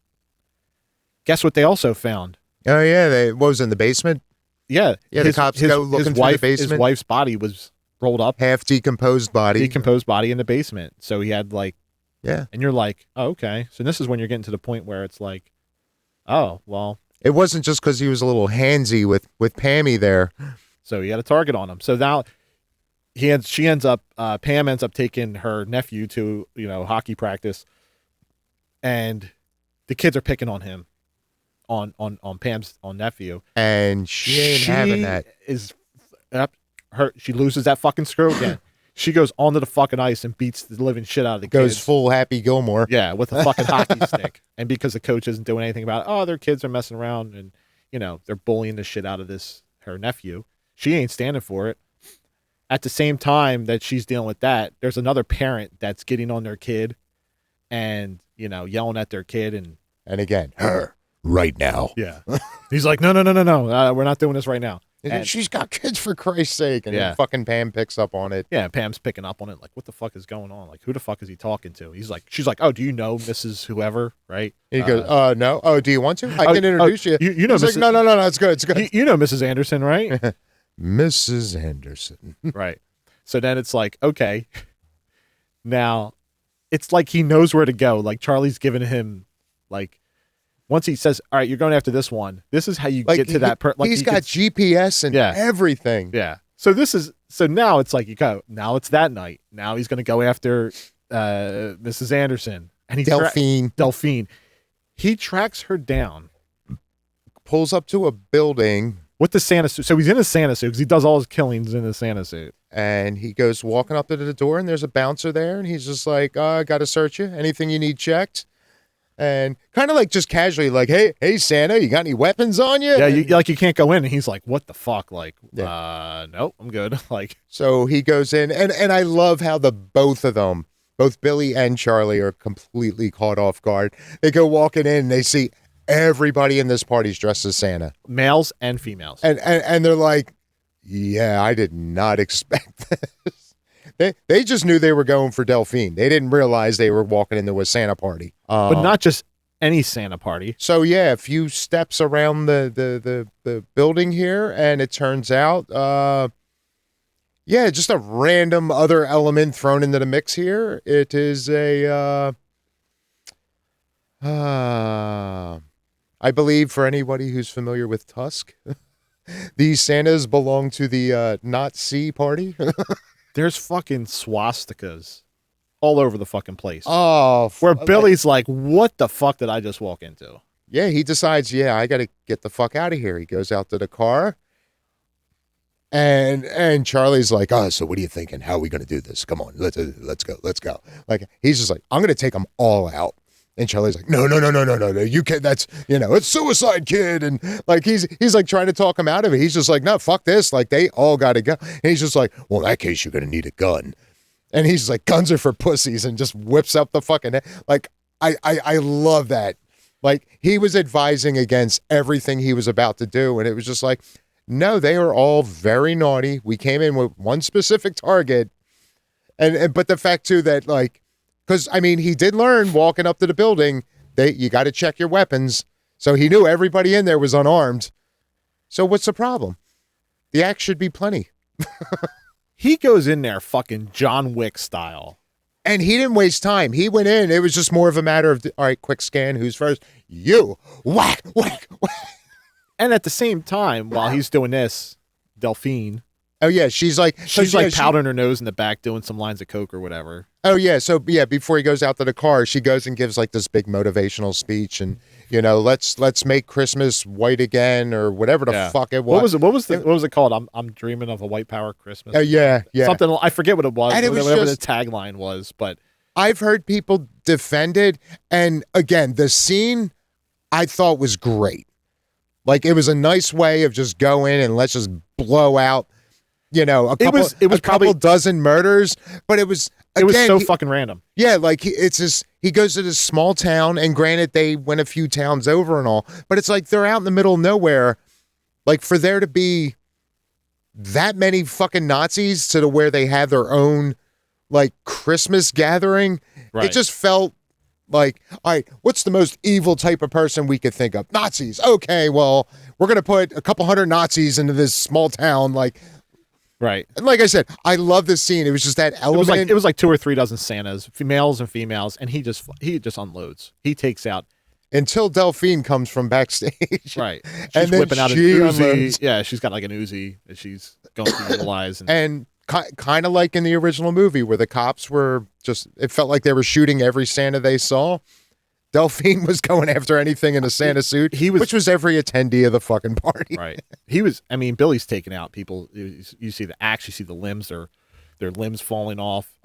guess what they also found? Oh, yeah. What was in the basement? Yeah. The cops go looking through the basement. His wife's body was rolled up. Half decomposed body. Decomposed body in the basement. So he had like Yeah. And you're like, oh, okay. So this is when you're getting to the point where it's like, oh, well, It wasn't just because he was a little handsy with Pammy there. so he had a target on him. So now Pam ends up taking her nephew to, hockey practice, and the kids are picking on him, on Pam's nephew. And she ain't having that. She loses that fucking screw again. She goes onto the fucking ice and beats the living shit out of the kids. Goes full Happy Gilmore. Yeah, with a fucking hockey stick. And because the coach isn't doing anything about it, oh, their kids are messing around and, they're bullying the shit out of her nephew. She ain't standing for it. At the same time that she's dealing with that, there's another parent that's getting on their kid and, yelling at their kid. And again, her right now. Yeah. He's like, no, we're not doing this right now. And she's got kids, for Christ's sake. And then fucking Pam picks up on it. Yeah, Pam's picking up on it. Like, what the fuck is going on? Like, who the fuck is he talking to? She's like, oh, do you know Mrs. Whoever, right? And he goes, no. Oh, do you want to? I can introduce you. You know, Mrs. Like, no, it's good. It's good. You know Mrs. Anderson, right? Mrs. Anderson. Right. So then it's like, okay. Now, it's like he knows where to go. Like, Charlie's giving him, like, once he says, all right, you're going after this one, this is how you get to that person. Like, he's got GPS and everything. Yeah. So now it's like, now it's that night. Now he's going to go after Mrs. Anderson. And he's Delphine. He tracks her down. Pulls up to a building. With the Santa suit. So he's in a Santa suit because he does all his killings in a Santa suit. And he goes walking up to the door and there's a bouncer there. And he's just like, I got to search you. Anything you need checked? And kind of like just casually like, hey, Santa, you got any weapons on you? Yeah, you can't go in. And he's like, what the fuck? Like, nope, I'm good. Like, so he goes in. And I love how both of them, both Billy and Charlie, are completely caught off guard. They go walking in and they see everybody in this party's dressed as Santa. Males and females. And they're like, yeah, I did not expect this. They just knew they were going for Delphine. They didn't realize they were walking into a Santa party. But not just any Santa party. So, yeah, a few steps around the building here, and it turns out, just a random other element thrown into the mix here. It is I believe for anybody who's familiar with Tusk, these Santas belong to the Nazi party. There's fucking swastikas all over the fucking place. Oh, where Billy's like, what the fuck did I just walk into? Yeah, he decides, I got to get the fuck out of here. He goes out to the car. And Charlie's like, so what are you thinking? How are we going to do this? Come on, let's go. Like, he's just like, I'm going to take them all out. And Charlie's like, no, you can't, that's, it's suicide, kid. And like, he's like trying to talk him out of it. He's just like, no, fuck this. Like, they all got to go. And he's just like, well, in that case, you're going to need a gun. And he's like, guns are for pussies, and just whips up the fucking, like, I love that. Like, he was advising against everything he was about to do. And it was just like, no, they are all very naughty. We came in with one specific target. But the fact too, that like, because, I mean, he did learn walking up to the building that you got to check your weapons. So he knew everybody in there was unarmed. So what's the problem? The axe should be plenty. He goes in there fucking John Wick style. And he didn't waste time. He went in. It was just more of a matter of, all right, quick scan. Who's first? You. Whack, whack, whack. And at the same time, while he's doing this, Delphine. Oh, yeah. She's like powdering her nose in the back, doing some lines of coke or whatever. Oh, yeah. So, yeah, before he goes out to the car, she goes and gives like this big motivational speech. And, let's make Christmas white again, or whatever the fuck it was. What was it called? I'm dreaming of a white power Christmas. Yeah. Something, I forget what it was. And it was whatever the tagline was, but I've heard people defend it. And again, the scene I thought was great. Like, it was a nice way of just go in and let's just blow out, a couple dozen murders. But it was so fucking random. Yeah, like he goes to this small town, and granted they went a few towns over and all, but it's like they're out in the middle of nowhere. Like, for there to be that many fucking Nazis to where they have their own like Christmas gathering, right. It just felt like, all right, what's the most evil type of person we could think of? Nazis. Okay, well, we're going to put a couple hundred Nazis into this small town. Like, Right. And like I said, I love this scene. It was just that element. It was like 2 or 3 dozen Santas, males and females, and he just unloads. He takes out. Until Delphine comes from backstage. Right. She's And then whipping out an she Uzi. unloads. Yeah, she's got like an Uzi that she's going to utilize. And kind of like in the original movie where the cops were just, it felt like they were shooting every Santa they saw. Delphine was going after anything in a Santa suit, which was every attendee of the fucking party. Right. I mean, Billy's taking out people. You see the axe, you see the limbs, their limbs falling off.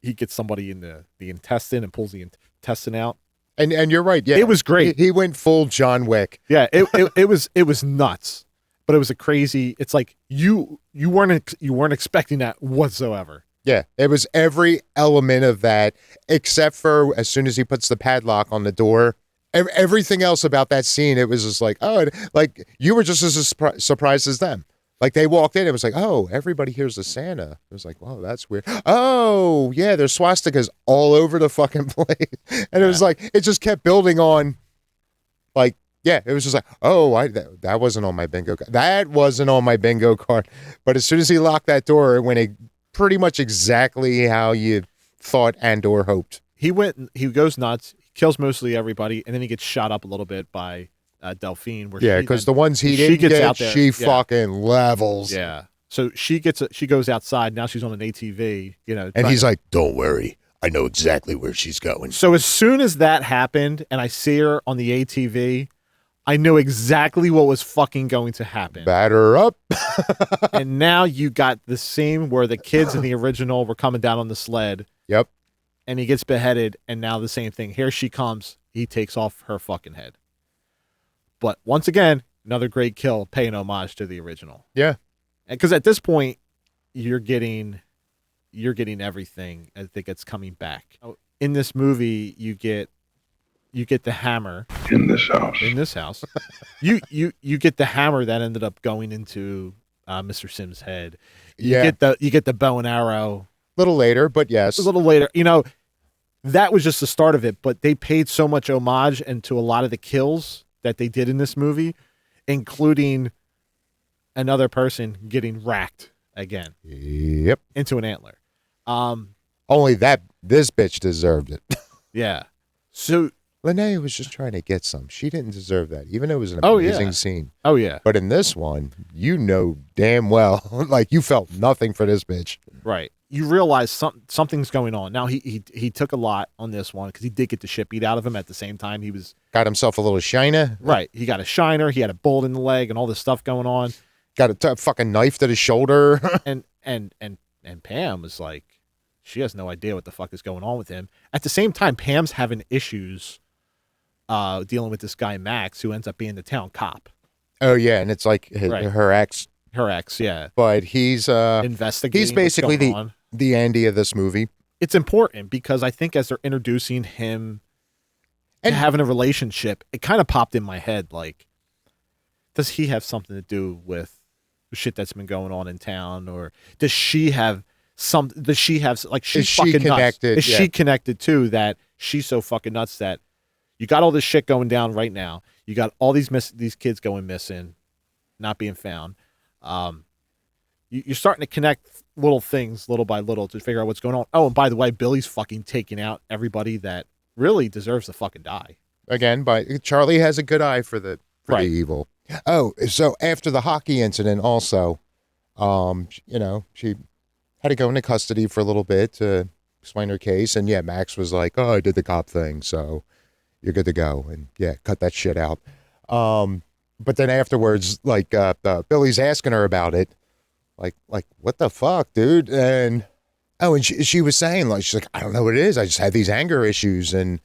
He gets somebody in the intestine and pulls the intestine out. And you're right. Yeah, it was great. He went full John Wick. Yeah, it was nuts, but it was a crazy. It's like you weren't expecting that whatsoever. Yeah, it was every element of that, except for as soon as he puts the padlock on the door. Everything else about that scene, it was just like, oh, like you were just as surprised as them. Like they walked in, it was like, oh, everybody here's a Santa. It was like, whoa, that's weird. Oh, yeah, there's swastikas all over the fucking place. And it was like, it just kept building on, like, yeah, it was just like, oh, that wasn't on my bingo card. That wasn't on my bingo card. But as soon as he locked that door, it went pretty much exactly how you thought and/or hoped. He goes nuts, kills mostly everybody, and then he gets shot up a little bit by Delphine. Yeah, because the ones he didn't get, out there, she fucking levels. Yeah. So she goes outside. Now she's on an ATV, And he's like, don't worry. I know exactly where she's going. So as soon as that happened and I see her on the ATV, I knew exactly what was fucking going to happen. Batter up. And now you got the scene where the kids in the original were coming down on the sled. Yep. And he gets beheaded, and now the same thing. Here she comes. He takes off her fucking head. But once again, another great kill, paying homage to the original. Yeah. Because at this point, you're getting everything. I think it's coming back. In this movie, you get the hammer in this house. you get the hammer that ended up going into Mr. Sims' head. You get the bow and arrow. A little later, but yes. A little later. That was just the start of it, but they paid so much homage into a lot of the kills that they did in this movie, including another person getting racked again. Yep. Into an antler. Only this bitch deserved it. Yeah. So Linnea was just trying to get some. She didn't deserve that, even though it was an amazing scene. Oh, yeah. But in this one, damn well, like you felt nothing for this bitch. Right. You realize something's going on. Now, he took a lot on this one because he did get the shit beat out of him. At the same time, he got himself a little shiner. Right. He got a shiner. He had a bullet in the leg and all this stuff going on. Got a fucking knife to the shoulder. and Pam was like, she has no idea what the fuck is going on with him. At the same time, Pam's having issues dealing with this guy, Max, who ends up being the town cop. Oh, yeah. And it's like her ex. Her ex, yeah. But he's investigating. He's basically the Andy of this movie. It's important because I think as they're introducing him and having a relationship, it kind of popped in my head like, does he have something to do with the shit that's been going on in town, or does she have like she's fucking connected? Nuts? Is she connected too? That she's so fucking nuts that you got all this shit going down right now. You got all these kids going missing, not being found. You're starting to connect little things little by little to figure out what's going on. Oh, and by the way, Billy's fucking taking out everybody that really deserves to fucking die. Again, Charlie has a good eye for the evil. Oh, so after the hockey incident also, she had to go into custody for a little bit to explain her case. And yeah, Max was like, oh, I did the cop thing, so you're good to go. And yeah, cut that shit out. But then afterwards, like, Billy's asking her about it. Like, what the fuck, dude? And, and she was saying, like, she's like, I don't know what it is. I just had these anger issues. And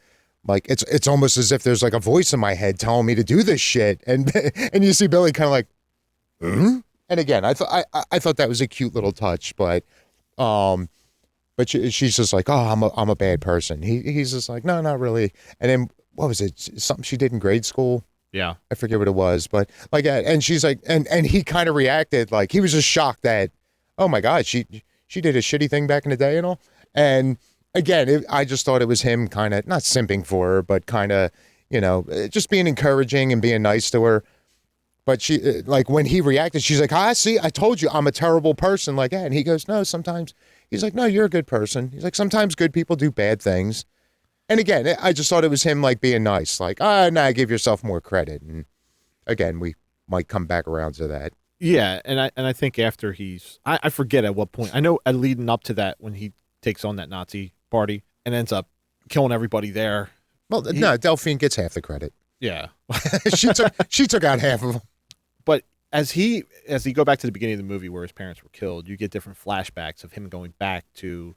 like, it's almost as if there's like a voice in my head telling me to do this shit. And you see Billy kind of like, hmm? And again, I thought that was a cute little touch, but she's just like, oh, I'm a bad person. He's just like, no, not really. And then what was it? Something she did in grade school? Yeah. I forget what it was, but like, and she's like, and he kind of reacted like he was just shocked that, oh my God, she did a shitty thing back in the day and all. And again, I just thought it was him kind of not simping for her, but kind of, just being encouraging and being nice to her. But she, like, when he reacted, she's like, "I see. I told you, I'm a terrible person." Like that, and he goes, "No, sometimes." He's like, "No, you're a good person." He's like, "Sometimes good people do bad things." And again, I just thought it was him like being nice, like, nah, give yourself more credit. And again, we might come back around to that. Yeah, and I think after I forget at what point. I know leading up to that when he takes on that Nazi party and ends up killing everybody there. Well, no, Delphine gets half the credit. Yeah. she took out half of them. But as you go back to the beginning of the movie where his parents were killed, you get different flashbacks of him going back to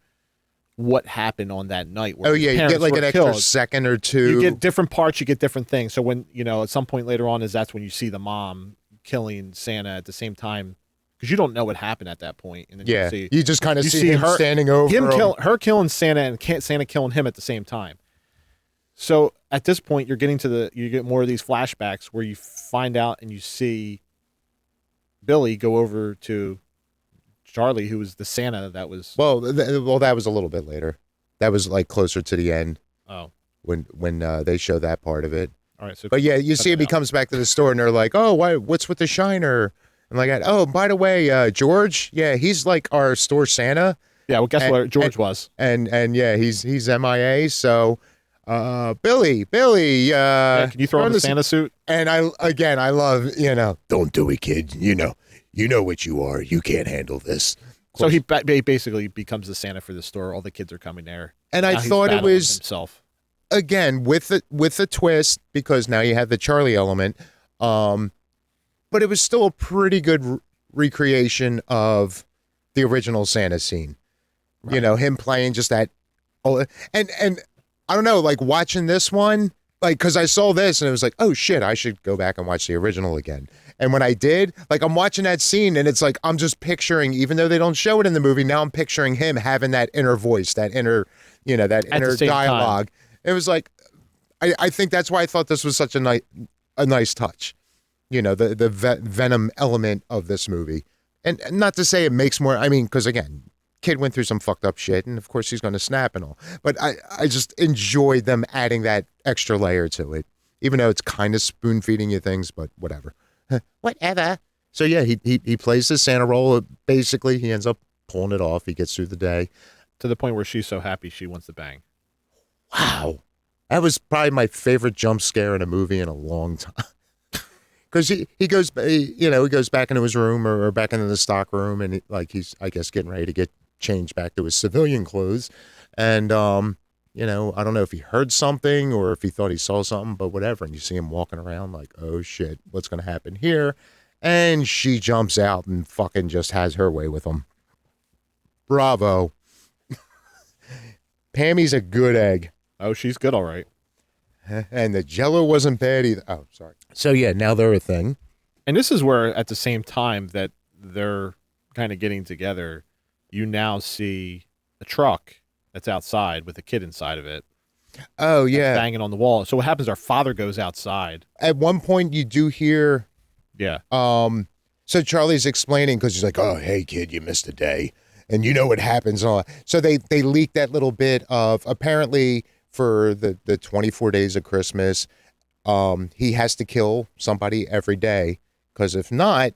what happened on that night. Where you get like an extra second or two. You get different parts, you get different things. So when, at some point later on that's when you see the mom killing Santa at the same time, because you don't know what happened at that point. And then you just kind of see him standing over her killing Santa and Santa killing him at the same time. So at this point, you get more of these flashbacks where you find out and you see Billy go over to Charlie, who was the Santa that was. Well, that was a little bit later. That was like closer to the end. Oh, when they show that part of it. All right. So, but yeah, you see him. He comes back to the store, and they're like, "Oh, what's with the shiner?" And like, "Oh, by the way, George. Yeah, he's like our store Santa." Yeah. Well, guess what George was. And yeah, he's MIA. So, Billy. Can you throw on the Santa suit? And I love, don't do it, kid. You know what you are. You can't handle this. So he basically becomes the Santa for the store. All the kids are coming there. And I thought it was himself. Again with a twist, because now you have the Charlie element. But it was still a pretty good recreation of the original Santa scene. Right. Him playing just that. Oh, and I don't know, like watching this one, like, because I saw this and it was like, oh shit, I should go back and watch the original again. And when I did, like, I'm watching that scene and it's like, I'm just picturing, even though they don't show it in the movie, now I'm picturing him having that inner voice, that inner, that inner dialogue. Time. It was like, I think that's why I thought this was such a nice touch. The Venom element of this movie. And not to say it makes more, because again, kid went through some fucked up shit, and of course he's going to snap and all. But I just enjoyed them adding that extra layer to it, even though it's kind of spoon feeding you things. But whatever, whatever. So yeah, he plays the Santa role. Basically, he ends up pulling it off. He gets through the day to the point where she's so happy she wants to bang. Wow, that was probably my favorite jump scare in a movie in a long time. Because he goes back into his room or back into the stock room, and he's I guess getting ready to get changed back to his civilian clothes, and I don't know if he heard something or if he thought he saw something, but whatever. And you see him walking around like, oh shit, what's gonna happen here? And she jumps out and fucking just has her way with him. Bravo. Pammy's a good egg. Oh, she's good, all right. And the Jello wasn't bad either. Oh, sorry. So yeah, now they're a thing. And this is where, at the same time that they're kind of getting together, you now see a truck that's outside with a kid inside of it. Oh, yeah. Banging on the wall. So what happens, our father goes outside. At one point, you do hear... Yeah. So Charlie's explaining, because he's like, oh, hey, kid, you missed a day. And you know what happens. So they leaked that little bit of, apparently, for the 24 days of Christmas, he has to kill somebody every day, because if not,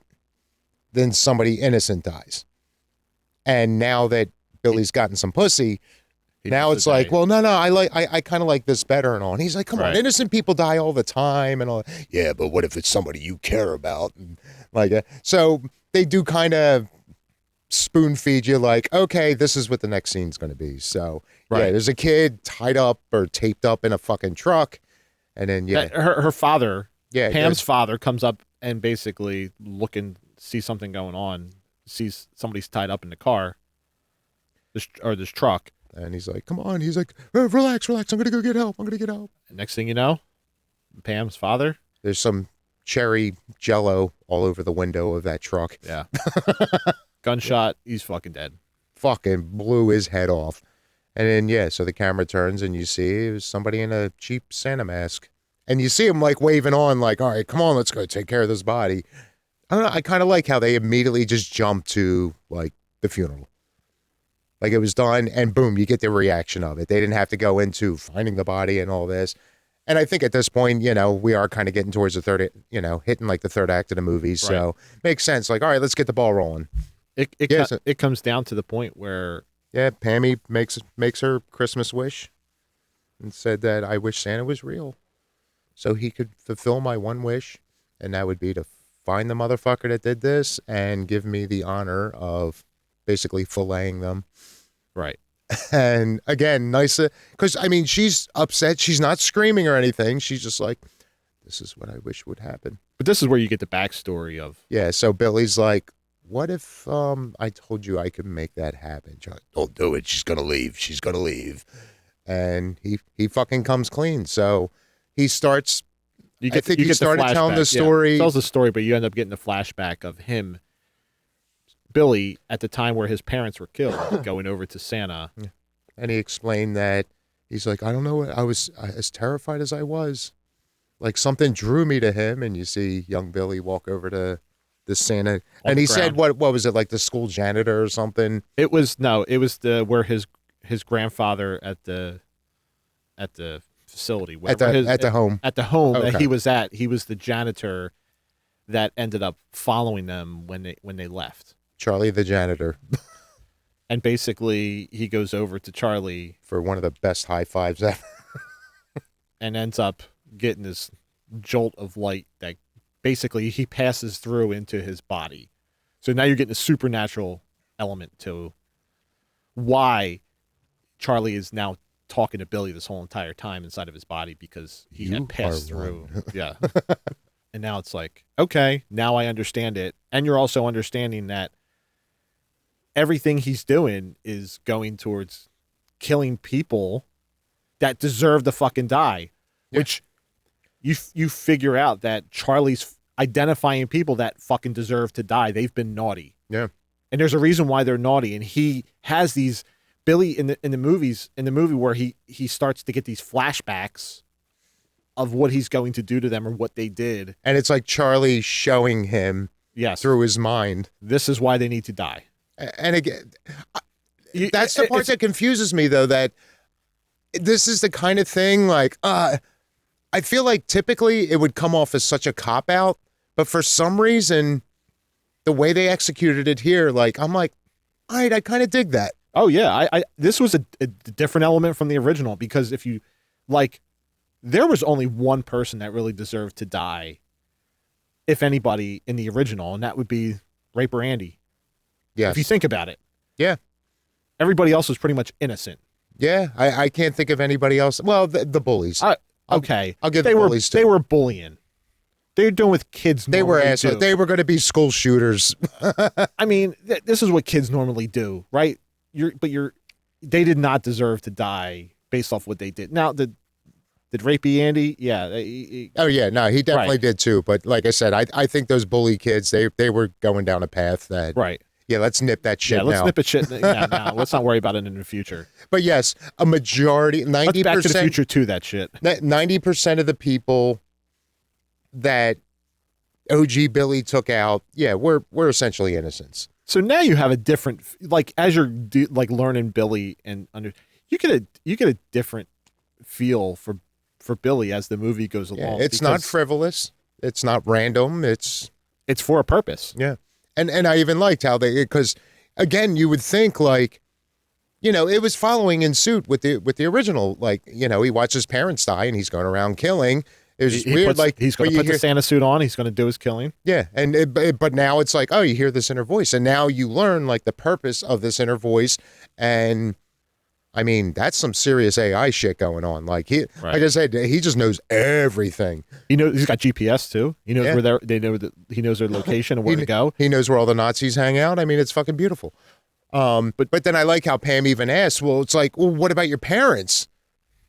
then somebody innocent dies. And now that Billy's gotten some pussy, now it's like, well, no, I kind of like this better and all. And he's like, come on, innocent people die all the time and all. Yeah, but what if it's somebody you care about? And so they do kind of spoon feed you like, okay, this is what the next scene's going to be. So yeah, there's a kid tied up or taped up in a fucking truck, and then her father, Pam's father, comes up and basically sees something going on. Sees somebody's tied up in the car, this truck, and he's like, "Come on!" He's like, "Relax. I'm gonna go get help. And next thing you know, Pam's father. There's some cherry Jello all over the window of that truck. Yeah, gunshot. He's fucking dead. Fucking blew his head off, and then so the camera turns and you see it was somebody in a cheap Santa mask, and you see him like waving on, like, "All right, come on, let's go take care of this body." I don't know. I kind of like how they immediately just jumped to like the funeral. Like it was done and boom, you get the reaction of it. They didn't have to go into finding the body and all this. And I think at this point, we are kind of getting towards the third, hitting like the third act of the movie. Right. So makes sense. Like, all right, let's get the ball rolling. It comes down to the point where Pammy makes her Christmas wish and said that I wish Santa was real so he could fulfill my one wish, and that would be to find the motherfucker that did this and give me the honor of basically filleting them. right. And again, nice, because I mean, she's upset. She's not screaming or anything. She's just like, this is what I wish would happen. But this is where you get the backstory of. Yeah, so Billy's like, what if I told you I could make that happen? John, don't do it. She's going to leave. She's going to leave. And he fucking comes clean. So he starts, he started telling the story. He tells the story, but you end up getting the flashback of him, Billy, at the time where his parents were killed, going over to Santa. Yeah. And he explained that he's like, I don't know, I was as terrified as I was. Like something drew me to him, and you see young Billy walk over to the Santa, and he said, "What was it, like the school janitor or something?" It was where his grandfather at the facility, at the home that he was at. He was the janitor that ended up following them when they left. Charlie the janitor, and basically he goes over to Charlie for one of the best high fives ever, and ends up getting this jolt of light that basically he passes through into his body. So now you're getting a supernatural element to why Charlie is now talking to Billy this whole entire time inside of his body, because he had passed through. Yeah. And now it's like, okay, now I understand it. And you're also understanding that everything he's doing is going towards killing people that deserve to fucking die, which you figure out that Charlie's identifying people that fucking deserve to die. They've been naughty. Yeah. And there's a reason why they're naughty. And he has these, Billy in the movie where he starts to get these flashbacks of what he's going to do to them or what they did. And it's like Charlie showing him through his mind. This is why they need to die. And again, that's the part that confuses me, though, that this is the kind of thing like, I feel like typically it would come off as such a cop-out, but for some reason, the way they executed it here, like, I'm like, all right, I kind of dig that. Oh, yeah. This was a different element from the original, because if you, like, there was only one person that really deserved to die, if anybody, in the original, and that would be Raper Andy. Yes. If you think about it. Yeah. Everybody else was pretty much innocent. Yeah, I can't think of anybody else. Well, the bullies. Okay. I'll give the bullies too. They were bullying. They were doing with kids. They were assholes. They were going to be school shooters. I mean, this is what kids normally do, right? They did not deserve to die based off what they did. Now, did Rapey Andy? Yeah. Oh yeah, no, he definitely did too. But like I said, I think those bully kids, they were going down a path that Yeah, let's nip that shit now. Yeah, let's nip it shit now. Let's not worry about it in the future. But yes, a majority, 90%. Back to the Future too, that shit. 90% of the people that OG Billy took out, we're essentially innocents. So now you have a different, like, as you're learning Billy and you get a different feel for Billy as the movie goes along. It's not frivolous. It's not random. It's for a purpose. Yeah. And I even liked how because again, you would think like, it was following in suit with the original, like, he watched his parents die and he's going around killing. It was just weird. He's going to put the Santa suit on. He's going to do his killing. Yeah. But now it's like, oh, you hear this inner voice, and now you learn like the purpose of this inner voice. And I mean, that's some serious AI shit going on. Like like I said, he just knows everything. He's got GPS too. He knows where he knows their location and where to go. He knows where all the Nazis hang out. I mean, it's fucking beautiful. But then I like how Pam even asked, well, it's like, well, what about your parents?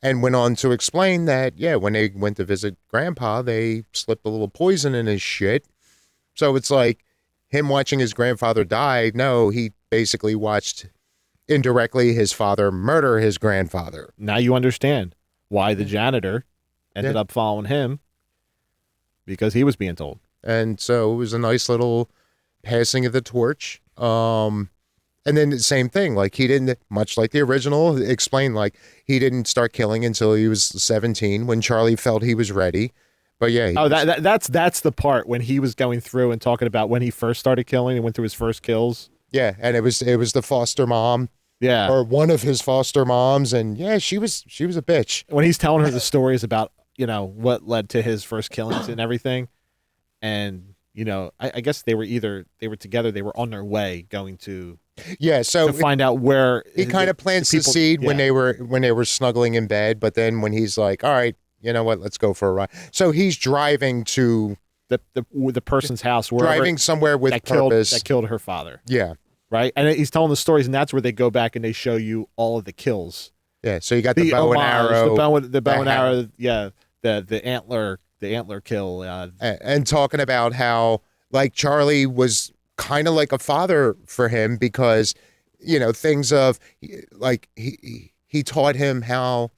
And went on to explain that, when they went to visit Grandpa, they slipped a little poison in his shit. So it's like him watching his grandfather die. No, he basically watched indirectly his father murder his grandfather. Now you understand why the janitor ended up following him, because he was being told. And so it was a nice little passing of the torch. And then the same thing, like he didn't, much like the original, explain like he didn't start killing until he was 17 when Charlie felt he was ready. But yeah, Oh, that's the part when he was going through and talking about when he first started killing and went through his first kills. yeah, and it was the foster mom, Yeah, or one of his foster moms, and yeah, she was a bitch. when he's telling her the stories about what led to his first killings and everything, and I guess they were together, they were on their way going to Yeah, so find out where he kind of plants the people- seed when yeah. they were snuggling in bed, but then when he's like, all right, you know what, let's go for a ride. So he's driving to the person's house, wherever driving somewhere with that purpose. killed her father. Yeah. Right, and he's telling the stories, and that's where they go back and they show you all of the kills. Yeah, so you got the bow and homage, arrow, the bow and arrow, yeah, the antler kill, and talking about how like Charlie was kind of like a father for him because things of like he taught him how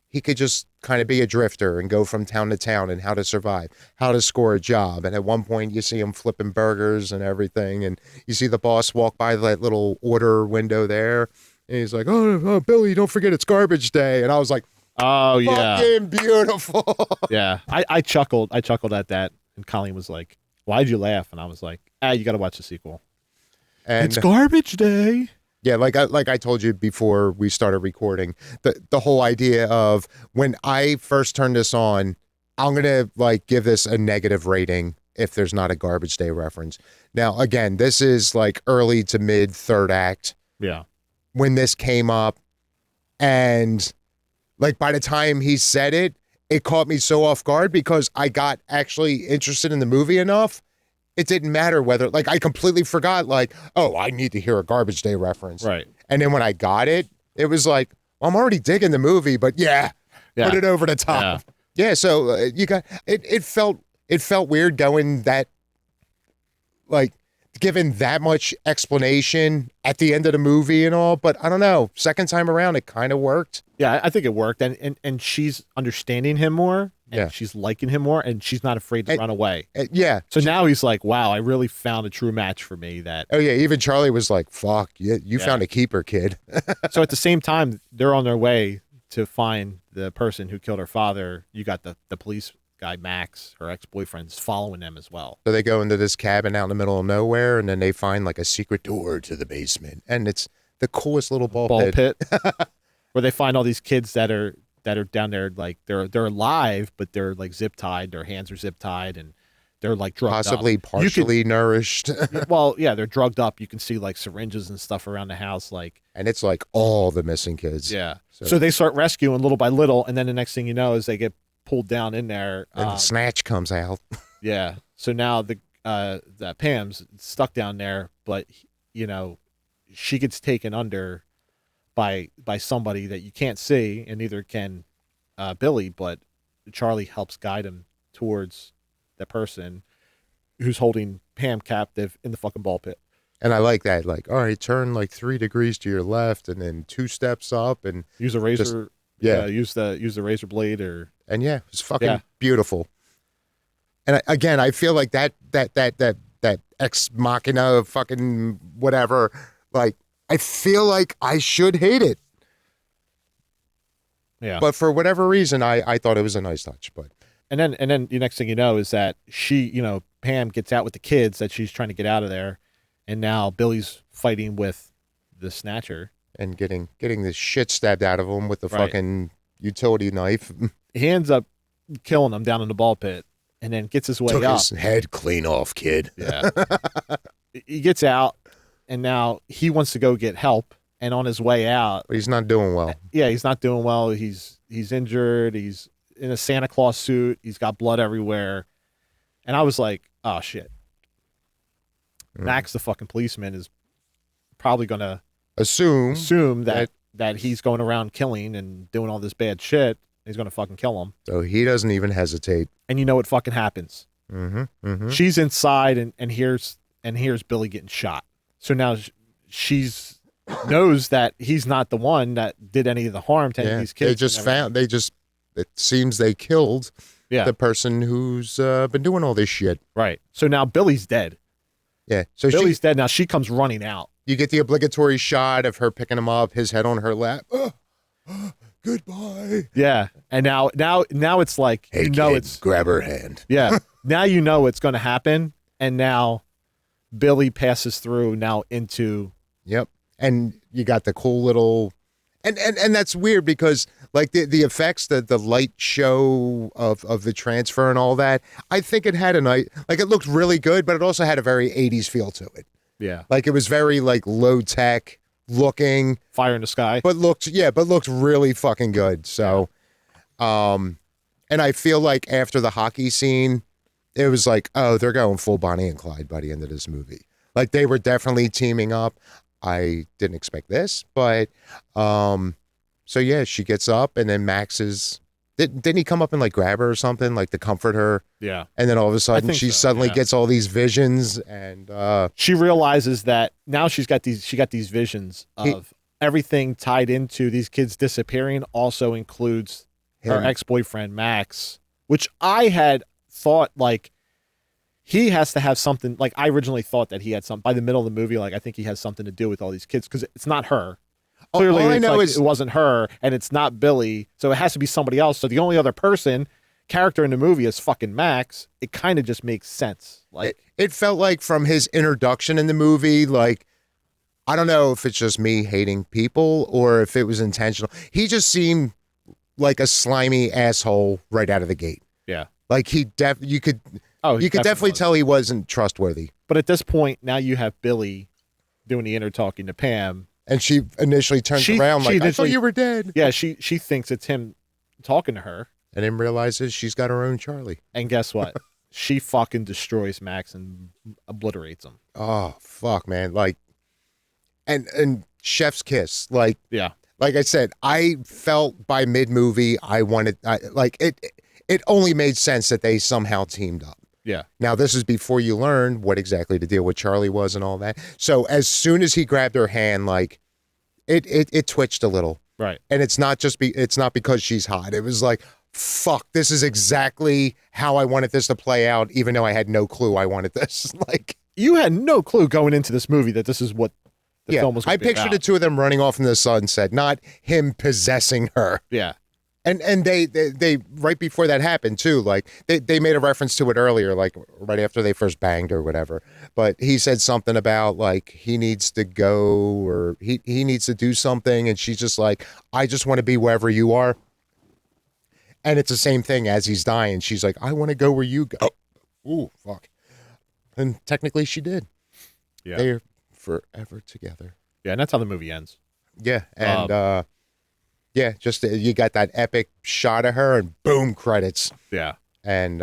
he could just kind of be a drifter and go from town to town and how to survive, how to score a job. And at one point you see him flipping burgers and everything, and you see the boss walk by that little order window there, and he's like, oh Billy, don't forget it's garbage day. And I was like, oh yeah, fucking beautiful. yeah. I chuckled at that, and Colleen was like, why'd you laugh? And I was like, you got to watch the sequel. And It's garbage day. yeah, like I told you before we started recording, the whole idea of when I first turned this on, I'm gonna like give this a negative rating if there's not a garbage day reference. Now again, this is like early to mid third act Yeah, when this came up, and like by the time he said it, it caught me so off guard because I got actually interested in the movie enough. It didn't matter whether, like, I completely forgot, like, oh, I need to hear a garbage day reference. right. And then when I got it, it was like, well, I'm already digging the movie, but yeah, Yeah. put it over the top. Yeah, so you got it. It felt weird going that, like, given that much explanation at the end of the movie and all. But I don't know. Second time around, it kind of worked. Yeah, I think it worked, and she's understanding him more, and Yeah. she's liking him more, and she's not afraid to run away. Yeah. So now he's like, wow, I really found a true match for me. That Oh yeah. Even Charlie was like, "Fuck, you Yeah. found a keeper, kid." So at the same time, they're on their way to find the person who killed her father. You got the police guy, Max, her ex-boyfriend's following them as well. So they go into this cabin out in the middle of nowhere, and then they find like a secret door to the basement, and it's the coolest little ball pit. Where they find all these kids that are down there, like they're alive, but they're like zip tied. Their hands are zip tied, and they're like drugged Possibly up. partially nourished. Well, yeah, they're drugged up. You can see like syringes and stuff around the house, like. And it's like all the missing kids. Yeah. So- So they start rescuing little by little, and then the next thing you know is they get pulled down in there. And the snatch comes out. Yeah. So now the Pam's stuck down there, but she gets taken under by somebody that you can't see, and neither can Billy, but Charlie helps guide him towards the person who's holding Pam captive in the fucking ball pit. And I like that. Like, all right, turn like 3 degrees to your left, and then 2 steps up, and Use a razor. yeah. Use the razor blade or. and yeah, it's fucking Yeah. beautiful. And again, I feel like that ex machina fucking whatever. Like, I feel like I should hate it, Yeah. but for whatever reason, I thought it was a nice touch. But And then the next thing you know is that Pam gets out with the kids that she's trying to get out of there, and now Billy's fighting with the snatcher. and getting this shit stabbed out of him with the Right. fucking utility knife. He ends up killing him down in the ball pit, and then gets his way Took up. his head clean off, kid. Yeah. He gets out, and now he wants to go get help. And on his way out, But he's not doing well. yeah, he's not doing well. He's injured. He's in a Santa Claus suit. He's got blood everywhere. And I was like, oh shit. Max, the fucking policeman, is probably gonna assume that he's going around killing and doing all this bad shit. He's gonna fucking kill him. So he doesn't even hesitate. And you know what fucking happens? Mm-hmm. Mm-hmm. She's inside and here's Billy getting shot. So now she's knows that he's not the one that did any of the harm to any of these kids. It seems they killed Yeah. the person who's been doing all this shit. Right. So now Billy's dead. Yeah. So Billy's dead. Now she comes running out You get the obligatory shot of her picking him up, his head on her lap. Goodbye. Yeah, and now it's like Hey, kid, it's grab her hand. yeah. Now you know it's going to happen, and now Billy passes through now into Yep. And you got the cool little, and that's weird because like the effects, the light show of the transfer and all that. I think it had a nice, like it looked really good, but it also had a very 80s feel to it. yeah Like it was very like low tech looking, fire in the sky. but looked really fucking good. So, and I feel like after the hockey scene, it was like, oh, they're going full Bonnie and Clyde by the end of this movie. Like they were definitely teaming up. I didn't expect this, but so yeah, she gets up and then Max is didn't he come up and like grab her or something like to comfort her? Yeah, And then all of a sudden think she so, suddenly yeah. gets all these visions and she realizes that now she got these visions of everything tied into these kids disappearing. Also includes her him. ex-boyfriend Max, which I had thought like he has to have something. Like I originally thought that he had some by the middle of the movie. Like I think he has something to do with all these kids because it's not her. Clearly, all I it's know like is it wasn't her, and it's not Billy, so it has to be somebody else. So the only other character in the movie is fucking Max. It kind of just makes sense. Like it felt like from his introduction in the movie, like I don't know if it's just me hating people or if it was intentional. He just seemed like a slimy asshole right out of the gate. yeah, Like you could he definitely was. tell he wasn't trustworthy. But at this point, now you have Billy doing the inner talking to Pam. And she initially turns around like, I thought you were dead. Yeah, she thinks it's him talking to her. And then realizes she's got her own Charlie. And guess what? She fucking destroys Max and obliterates him. Oh, fuck, man. Like, and chef's kiss. Like Yeah. I said, I felt by mid-movie, it only made sense that they somehow teamed up. Yeah. Now, this is before you learn what exactly the deal with Charlie was and all that. So as soon as he grabbed her hand, like, it twitched a little. Right. And it's not because she's hot. It was like, fuck, this is exactly how I wanted this to play out, even though I had no clue I wanted this. Like, You had no clue going into this movie that this is what the film was I going to be pictured about. the two of them running off in the sunset, not him possessing her. Yeah. And they right before that happened too, like they made a reference to it earlier, like right after they first banged or whatever. But he said something about like he needs to go or he needs to do something, and she's just like, I just want to be wherever you are. And it's the same thing as he's dying. She's like, I want to go where you go. Ooh, fuck. And technically she did. Yeah. They're forever together. Yeah, and that's how the movie ends. Yeah, and yeah, just you got that epic shot of her and boom, credits. Yeah. And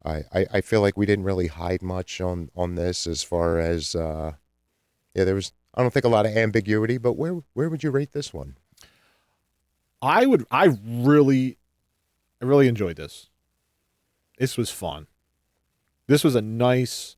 I feel like we didn't really hide much on this as far as there was, I don't think, a lot of ambiguity, but where would you rate this one? I really enjoyed this. This was fun. This was a nice,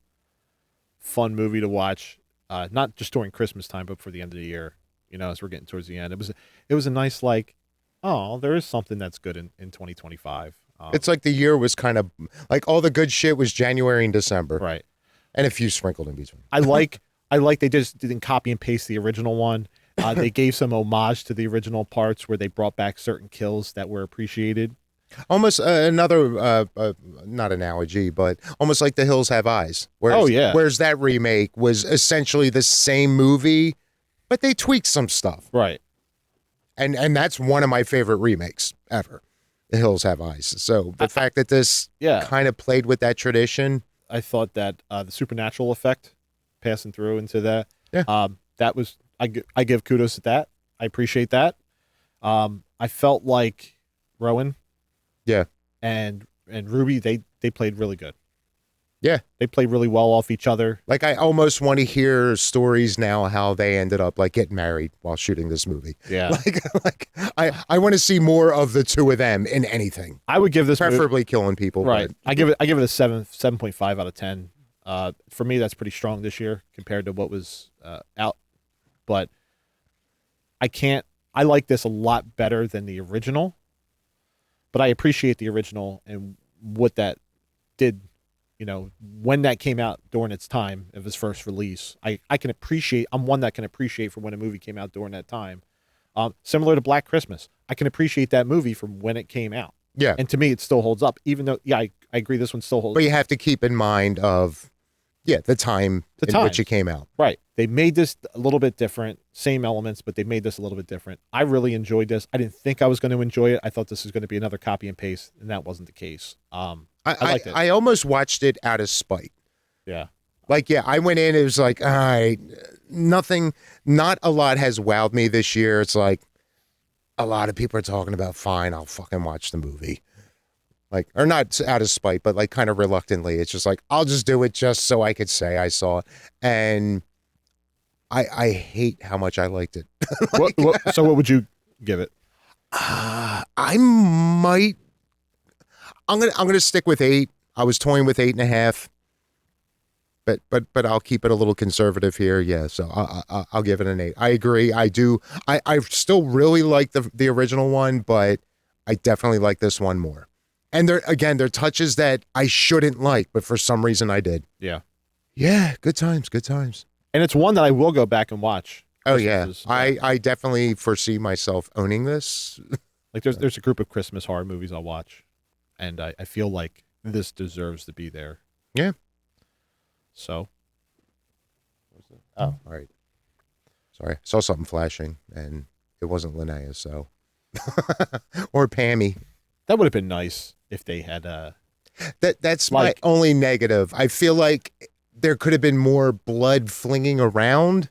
fun movie to watch. Not just during Christmas time, but for the end of the year. You know, as we're getting towards the end, it was a nice like, oh, there is something that's good in 2025. It's like the year was kind of like all the good shit was January and December, Right. and a few sprinkled in between. I like they just didn't copy and paste the original one. They gave some homage to the original parts where they brought back certain kills that were appreciated. Almost another not analogy, but almost like The Hills Have Eyes. Whereas, Oh, yeah. Whereas that remake was essentially the same movie, but they tweaked some stuff. Right. And that's one of my favorite remakes ever. The Hills Have Eyes. So the fact that this Yeah. kind of played with that tradition. I thought that the supernatural effect passing through into that. Yeah. That was I give kudos to that. I appreciate that. I felt like Rowan Yeah. and Ruby they played really good. Yeah. They played really well off each other. Like I almost want to hear stories now how they ended up like getting married while shooting this movie. Yeah. Like I want to see more of the two of them in anything. I would give this movie, Preferably killing people. right. but- I give it a 7.5 out of 10. For me, that's pretty strong this year compared to what was out. But I like this a lot better than the original. But I appreciate the original and what that did when that came out during its time of its first release, I can appreciate. I'm one that can appreciate from when a movie came out during that time. Similar to Black Christmas, I can appreciate that movie from when it came out. Yeah. And to me, it still holds up, even though, I agree this one still holds But up. you have to keep in mind of, the time in which it came out. Right. They made this a little bit different, same elements, but they made this a little bit different. I really enjoyed this. I didn't think I was going to enjoy it. I thought this was going to be another copy and paste, and that wasn't the case. I liked it. I almost watched it out of spite. Yeah. I went in, it was like, all right, not a lot has wowed me this year. It's like, a lot of people are talking about, fine, I'll fucking watch the movie. Or not out of spite, but kind of reluctantly. It's just like, I'll just do it just so I could say I saw it. And I hate how much I liked it. So what would you give it? I'm gonna stick with 8. I was toying with 8.5. But I'll keep it a little conservative here. Yeah, so I'll give it an 8. I agree. I do. I still really like the original one, but I definitely like this one more. And there are touches that I shouldn't like, but for some reason I did. Yeah. Yeah, good times. And it's one that I will go back and watch. Oh yeah, I definitely foresee myself owning this. There's a group of Christmas horror movies I'll watch, and I feel like this deserves to be there. Yeah. So. Oh, all right. Sorry, I saw something flashing, and it wasn't Linnea, so. Or Pammy. That would have been nice if they had. That's my only negative. I feel like there could have been more blood flinging around.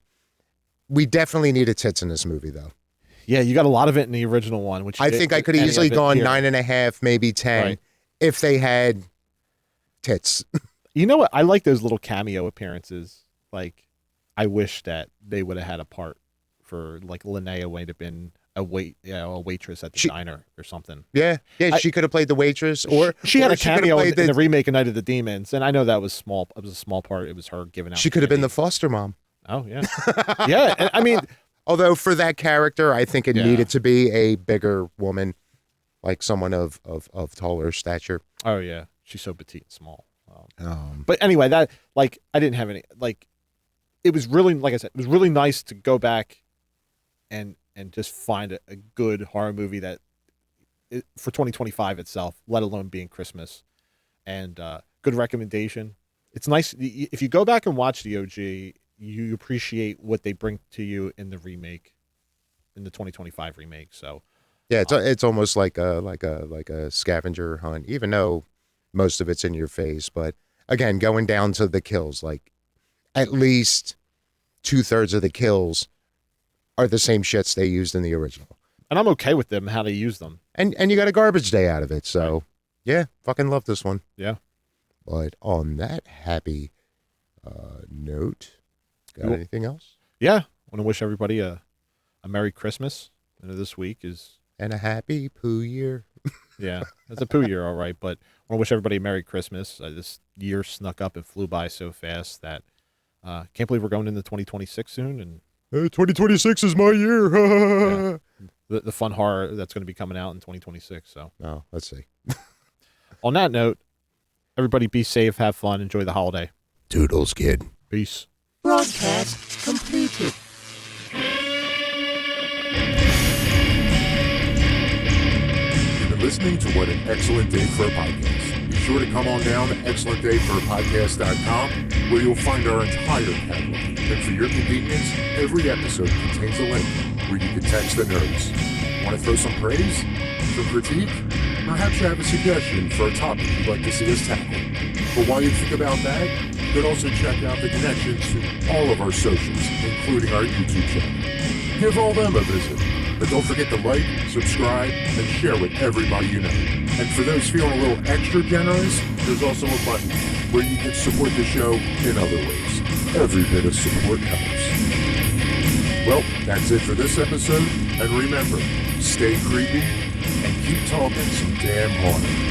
We definitely needed tits in this movie, though. Yeah, you got a lot of it in the original one, which I think I could have easily gone 9.5, maybe 10, if they had tits. You know what? I like those little cameo appearances. I wish that they would have had a part for Linnea might have been a waitress at the diner or something. Yeah, she could have played the waitress, or she had a cameo in the remake of Night of the Demons, and I know that was small. It was a small part. It was her giving out. She could have been the foster mom. Oh yeah, yeah. I mean, although for that character, I think it needed to be a bigger woman, like someone of taller stature. Oh yeah, she's so petite and small. But anyway, that I didn't have any It was really, like I said, it was really nice to go back and just find a good horror movie that for 2025 itself, let alone being Christmas, and good recommendation. It's nice if you go back and watch the OG, you appreciate what they bring to you in the remake, in the 2025 remake. So yeah, it's almost like a scavenger hunt, even though most of it's in your face. But again, going down to the kills, at least 2/3 of the kills are the same shits they used in the original. And I'm okay with them, how they use them. And you got a garbage day out of it. So yeah, fucking love this one. Yeah. But on that happy note, got anything else? Yeah. I want to wish everybody a Merry Christmas. This week is... And a happy poo year. Yeah, it's a poo year, all right. But I want to wish everybody a Merry Christmas. This year snuck up and flew by so fast that can't believe we're going into 2026 soon. And 2026 is my year. Yeah, the fun horror that's going to be coming out in 2026. So, let's see. On that note, everybody be safe, have fun, enjoy the holiday. Toodles, kid. Peace. Broadcast completed. Listening to What an Excellent Day for a Podcast. Be sure to come on down to excellentdayforapodcast.com, where you'll find our entire catalog. And for your convenience, every episode contains a link where you can text the nerds. Want to throw some praise? Some critique? Perhaps you have a suggestion for a topic you'd like to see us tackle. But while you think about that, you could also check out the connections to all of our socials, including our YouTube channel. Give all them a visit. But don't forget to like, subscribe, and share with everybody you know. And for those feeling a little extra generous, there's also a button where you can support the show in other ways. Every bit of support helps. Well, that's it for this episode. And remember, stay creepy and keep talking some damn horror.